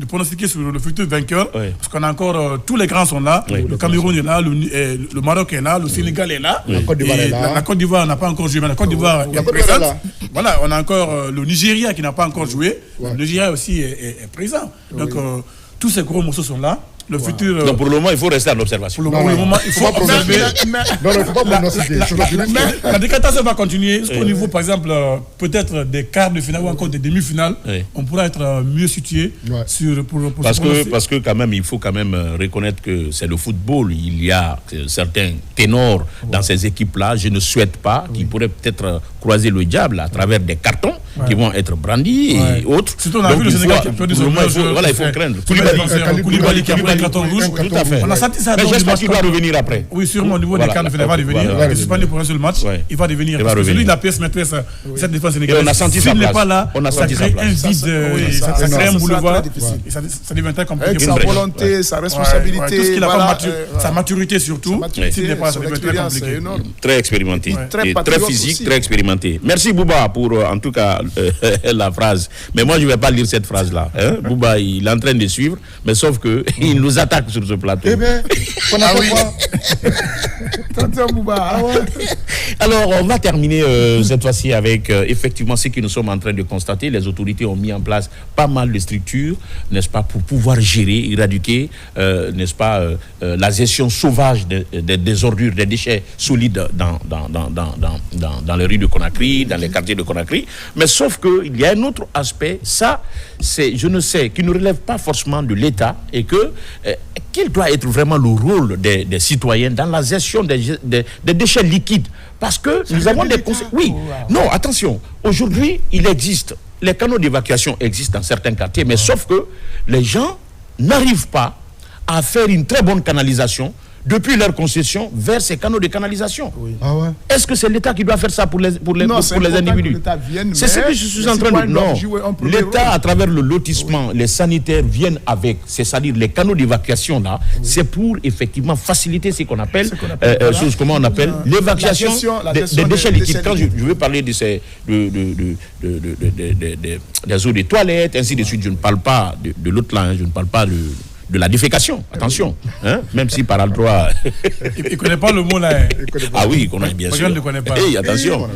Speaker 2: pronostiquer sur le futur vainqueur parce qu'on a encore tous les grands sont là. Le Cameroun est là, le Maroc est là, le Sénégal est là. La Côte d'Ivoire n'a pas encore joué, mais la Côte d'Ivoire est présente. Voilà, on a encore le Nigeria qui n'a pas encore joué. Le Nigeria aussi est présent. Donc tous ces gros morceaux sont là. Le futur.
Speaker 1: Donc pour le moment, il faut rester en observation.
Speaker 2: Pour le moment, il faut observer.
Speaker 5: Non, il ne faut pas pronostiquer.
Speaker 2: La décantation va continuer. Jusqu'au niveau, par exemple, peut-être des quarts de finale ou encore des demi-finales, on pourra être mieux situé
Speaker 1: parce que quand même, il faut quand même reconnaître que c'est le football. Il y a certains ténors dans ces équipes-là. Je ne souhaite pas qu'ils pourraient peut-être croiser le diable à travers des cartons qui vont être brandis et autres.
Speaker 2: Surtout on a vu le Sénégal qui a perdu son match.
Speaker 1: Voilà, il faut craindre.
Speaker 2: Koulibaly qui a pris le carton rouge.
Speaker 1: Tout à fait.
Speaker 2: On a senti ça.
Speaker 1: Mais j'espère qu'il va revenir après.
Speaker 2: Oui, sûrement au niveau des quarts de finale, il va revenir. Il est suspendu pour un seul match. Il va revenir. Parce que celui de la pièce maîtresse, cette défense sénégalaise.
Speaker 1: On a senti sa place. S'il n'est pas là,
Speaker 2: ça crée un vide. Ça crée un boulevard. Ça devient très compliqué.
Speaker 3: Avec sa volonté, sa responsabilité.
Speaker 2: Tout ce qu'il a, sa maturité surtout. S'il n'est pas là, ça devient très compliqué.
Speaker 1: Très expérimenté. Très physique, très expérimenté. Merci Bouba pour en tout cas la phrase. Mais moi je ne vais pas lire cette phrase-là. Bouba, il est en train de suivre, mais sauf qu'il nous attaque sur ce plateau.
Speaker 5: Eh bien, on a quoi?
Speaker 1: Alors, on va terminer cette fois-ci avec effectivement ce que nous sommes en train de constater. Les autorités ont mis en place pas mal de structures, n'est-ce pas, pour pouvoir gérer, éradiquer, n'est-ce pas, la gestion sauvage des ordures, des déchets solides dans les rues de Conakry, dans les quartiers de Conakry. Mais sauf qu'il y a un autre aspect, ça, c'est, je ne sais, qui ne relève pas forcément de l'État et que quel doit être vraiment le rôle des citoyens dans la gestion des déchets liquides? Parce que nous avons des conseils. Oui, non, attention. Aujourd'hui, il existe, les canaux d'évacuation existent dans certains quartiers, mais sauf que les gens n'arrivent pas à faire une très bonne canalisation depuis leur concession vers ces canaux de canalisation.
Speaker 3: Oui.
Speaker 5: Ah ouais.
Speaker 1: Est-ce que c'est l'État qui doit faire ça pour les individus? C'est ce que je suis en train de dire. Non, l'État, à travers le lotissement, les sanitaires viennent avec, c'est-à-dire les canaux d'évacuation là, c'est pour effectivement faciliter ce qu'on appelle, comment on appelle, l'évacuation des déchets liquides. Quand je veux parler de ces, des eaux de toilettes, ainsi de suite, je ne parle pas de l'autre là, hein, je ne parle pas de la défécation, attention, hein, même si par le droit...
Speaker 2: Il ne connaît pas le mot là.
Speaker 1: Ah oui, il connaît bien sûr.
Speaker 2: Je ne le connais pas.
Speaker 1: Hey, attention.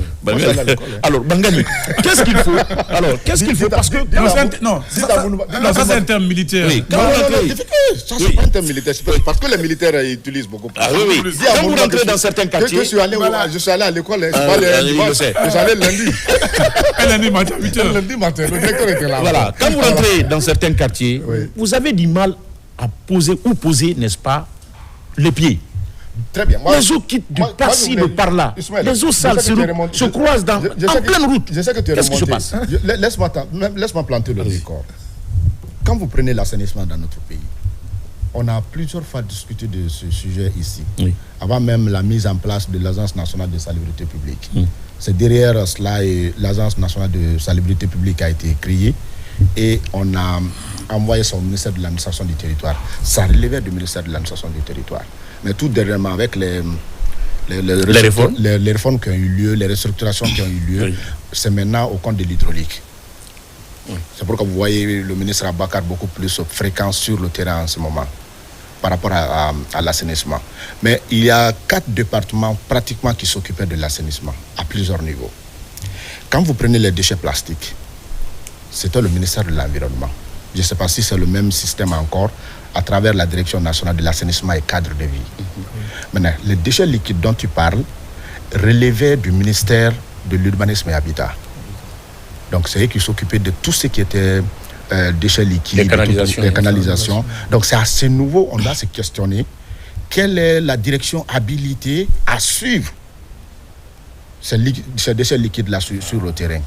Speaker 1: Alors, Bangani, qu'est-ce qu'il faut? Alors, qu'est-ce qu'il faut? Parce que...
Speaker 2: Non, ça c'est un terme militaire.
Speaker 1: Oui,
Speaker 5: ça c'est pas un terme militaire, parce que les militaires utilisent beaucoup plus.
Speaker 1: Ah oui, oui. Quand vous rentrez dans certains quartiers...
Speaker 5: Je suis allé à l'école, je suis allé lundi.
Speaker 2: Lundi matin, 8h.
Speaker 5: Lundi matin, le directeur était là.
Speaker 1: Voilà, quand vous rentrez dans certains quartiers, vous avez du mal à poser, n'est-ce pas, les pieds.
Speaker 5: Très bien.
Speaker 1: Les eaux quittent de par-ci, de par-là. Les eaux sales se croisent en pleine route. Qu'est-ce qui se passe?
Speaker 5: Laisse-moi planter le décor. Quand vous prenez l'assainissement dans notre pays, on a plusieurs fois discuté de ce sujet ici, avant même la mise en place de l'Agence nationale de salubrité publique. C'est derrière cela et l'Agence nationale de salubrité publique a été créée et on a envoyé son ministère de l'administration du territoire. Ça relevait du ministère de l'administration du territoire. Mais tout dernièrement, avec les réformes qui ont eu lieu, les restructurations qui ont eu lieu, c'est maintenant au compte de l'hydraulique. C'est pourquoi vous voyez le ministre Abakar beaucoup plus fréquent sur le terrain en ce moment par rapport à l'assainissement. Mais il y a 4 départements pratiquement qui s'occupaient de l'assainissement à plusieurs niveaux. Quand vous prenez les déchets plastiques, c'était le ministère de l'Environnement. Je ne sais pas si c'est le même système encore à travers la Direction nationale de l'assainissement et cadre de vie. Maintenant, les déchets liquides dont tu parles relevaient du ministère de l'Urbanisme et Habitat. Donc c'est eux qui s'occupaient de tout ce qui était déchets liquides, les canalisations. Donc c'est assez nouveau, on doit se questionner quelle est la direction habilitée à suivre ces déchets liquides-là sur le terrain.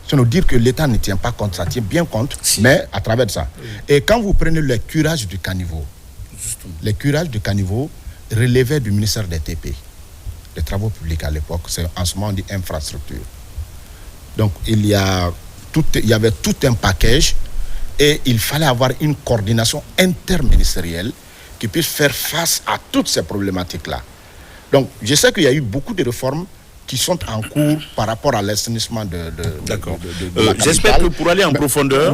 Speaker 5: C'est nous dire que l'État ne tient pas compte, ça tient bien compte, mais à travers ça. Et quand vous prenez le curage du caniveau, les curages du caniveau relevaient du ministère des TP, des travaux publics à l'époque, c'est en ce moment dit infrastructure. Donc il y avait tout un package et il fallait avoir une coordination interministérielle qui puisse faire face à toutes ces problématiques-là. Donc je sais qu'il y a eu beaucoup de réformes qui sont en cours par rapport à l'assainissement de
Speaker 1: D'accord. J'espère que pour aller en profondeur,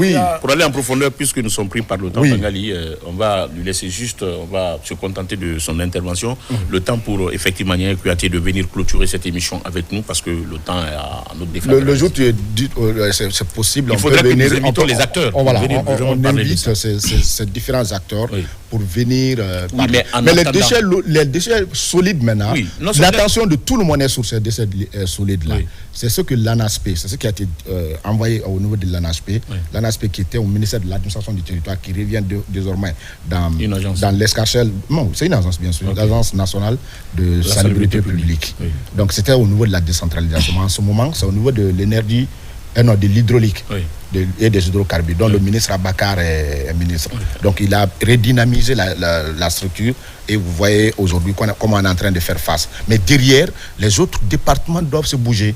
Speaker 1: puisque nous sommes pris par le temps, Bangali, on va lui laisser juste, on va se contenter de son intervention. Le temps pour effectivement Nia Kouyaté de venir clôturer cette émission avec nous, parce que le temps est à notre défaveur.
Speaker 5: Le jour où tu dis c'est possible,
Speaker 1: il faudrait que nous invitons les acteurs.
Speaker 5: On invite ces différents acteurs pour venir parler. Mais les déchets solides maintenant, l'attention de tout le monde est sur ces déchets solides là. C'est ce que l'ANASP, c'est ce qui a été envoyé au niveau de l'ANASP. L'ANASP qui était au ministère de l'administration du territoire, qui revient désormais dans l'escarcelle. Non, c'est une agence bien sûr, l'Agence nationale de salubrité publique. Donc c'était au niveau de la décentralisation. En ce moment, c'est au niveau de l'énergie, de l'hydraulique et des hydrocarbures, dont le ministre Abakar est ministre. Donc il a redynamisé la structure et vous voyez aujourd'hui comment on est en train de faire face. Mais derrière, les autres départements doivent se bouger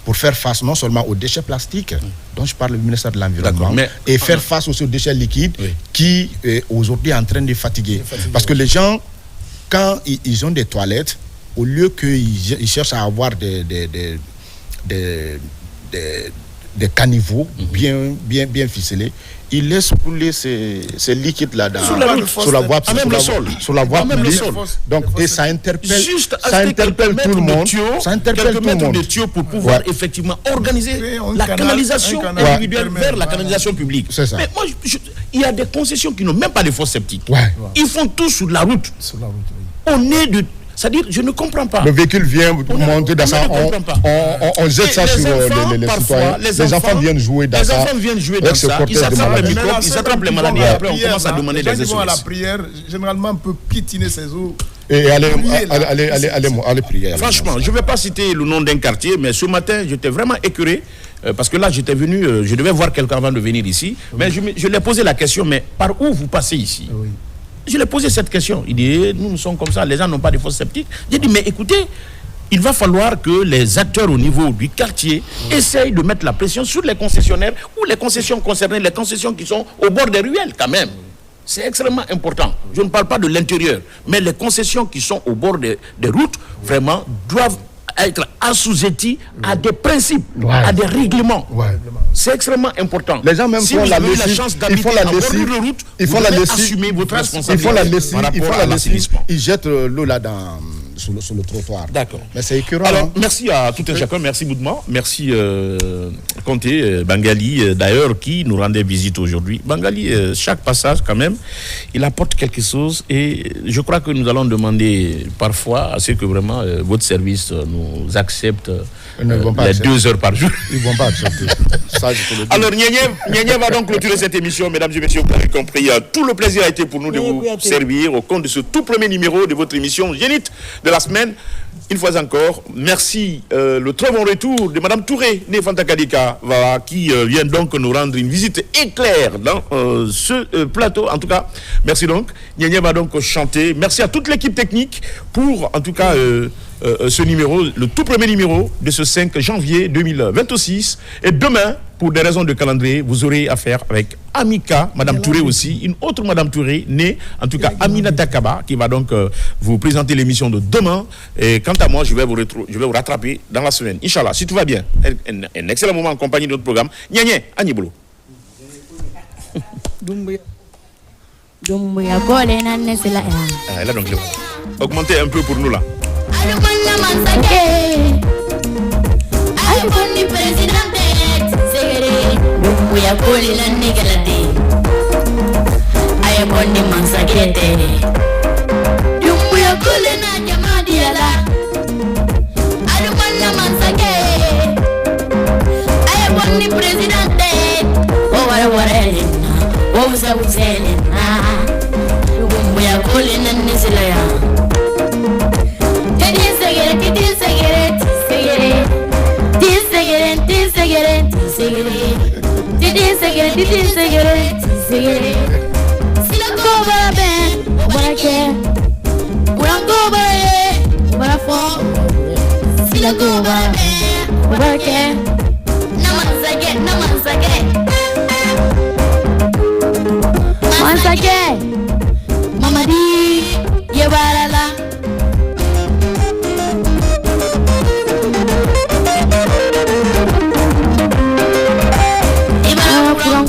Speaker 5: pour faire face non seulement aux déchets plastiques, dont je parle du ministère de l'Environnement, et faire face aussi aux déchets liquides qui aujourd'hui est en train de fatiguer. Parce que les gens, quand ils ont des toilettes, au lieu qu'ils cherchent à avoir des caniveaux bien ficelés, ils laissent couler ces liquides-là sur la voie publique. Donc, et ça interpelle tout le monde. Ça interpelle tout le monde.
Speaker 1: Des tuyaux pour pouvoir effectivement organiser la canalisation individuelle vers la canalisation publique.
Speaker 5: C'est ça.
Speaker 1: Mais moi, il y a des concessions qui n'ont même pas de fosses septiques. Ils font tout sur la route. On est C'est-à-dire, je ne comprends pas.
Speaker 5: Le véhicule vient monter dans ça, on jette ça sur les citoyens. Les enfants viennent jouer dans ça.
Speaker 1: Les enfants viennent jouer dans ça, ils attrapent les microbes, ils attrapent les maladies, et après on commence à demander des SOS.
Speaker 3: À la prière, généralement, on peut piétiner ses eaux.
Speaker 5: Et allez prier.
Speaker 1: Franchement, je ne vais pas citer le nom d'un quartier, mais ce matin, j'étais vraiment écœuré, parce que là, j'étais venu, je devais voir quelqu'un avant de venir ici, mais je lui ai posé la question, mais par où vous passez ici? Je lui ai posé cette question. Il dit, nous sommes comme ça, les gens n'ont pas de fosses septiques. J'ai dit, mais écoutez, il va falloir que les acteurs au niveau du quartier essayent de mettre la pression sur les concessionnaires ou les concessions concernées, les concessions qui sont au bord des ruelles quand même. C'est extrêmement important. Je ne parle pas de l'intérieur, mais les concessions qui sont au bord des routes, vraiment, doivent être assujettis à des principes, à des règlements. C'est extrêmement important.
Speaker 5: Les gens même
Speaker 1: si
Speaker 5: font la
Speaker 1: lessive,
Speaker 5: ils font la lessive, ils font la lessive,
Speaker 1: assumer votre responsabilité.
Speaker 5: ils font la lessive,
Speaker 1: par rapport à l'assainissement.
Speaker 5: Ils jettent l'eau là sur le trottoir.
Speaker 1: D'accord.
Speaker 5: Mais c'est écœurant.
Speaker 1: Alors, merci à tout un chacun, merci Boudman, merci Conté, Bangali, d'ailleurs, qui nous rendait visite aujourd'hui. Bangali, chaque passage, quand même, il apporte quelque chose et je crois que nous allons demander parfois à ce que vraiment votre service nous accepte les 2 heures par jour.
Speaker 5: Ils ne vont pas accepter. Ça, je te le dis.
Speaker 1: Alors, Niénié va donc clôturer cette émission, mesdames et messieurs, vous avez compris. Tout le plaisir a été pour nous de vous servir au compte de ce tout premier numéro de votre émission Zénith de la semaine. Une fois encore, merci le très bon retour de Madame Touré, née Fanta Kadika, voilà, qui vient donc nous rendre une visite éclair dans ce plateau. En tout cas, merci donc. Niénié va donc chanter. Merci à toute l'équipe technique pour, en tout cas, ce numéro, le tout premier numéro de ce 5 janvier 2026. Et demain, pour des raisons de calendrier, vous aurez affaire avec Amika, Madame Touré aussi, une autre Madame Touré, née, en tout cas Aminata Kaba, qui va donc vous présenter l'émission de demain. Et quant à moi, je vais vous rattraper dans la semaine. Inch'Allah, si tout va bien, un excellent moment en compagnie de notre programme. Niénié, Agnibolo. Là donc, augmentez un peu pour nous là.
Speaker 7: Buya koli la nigalade Aya bondi mansakete Buya koli na jamadi ala Adumanna mansake Aya bondi presidente Owara warelina Owusa wuselina Buya koli na nisilaya Kedi segere Sila go bara ben, bara ke Uran go bara fo Sila go bara ben, bara ke Namansake Mansake Mamadi Ye bara la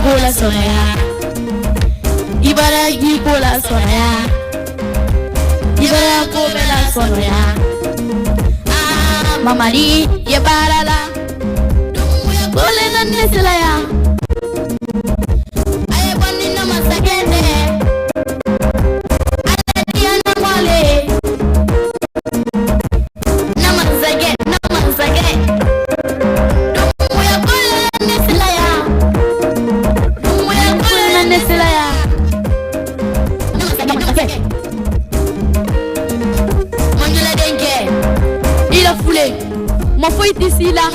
Speaker 7: Kola sonaya Ibara gi kola sonaya Ibara ko bela sonaya Mamari ye barala Kole na nesilaya Aye bandi na masakende Aladi ya na mwale Namansage Mon feu est ici là.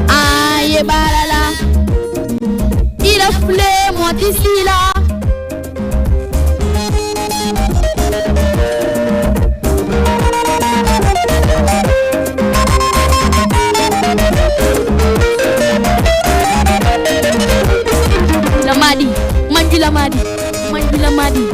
Speaker 7: Aïe barala. Il a foulé moi d'ici là. Lamadi, Manji Lamadi, Manji Lamadi.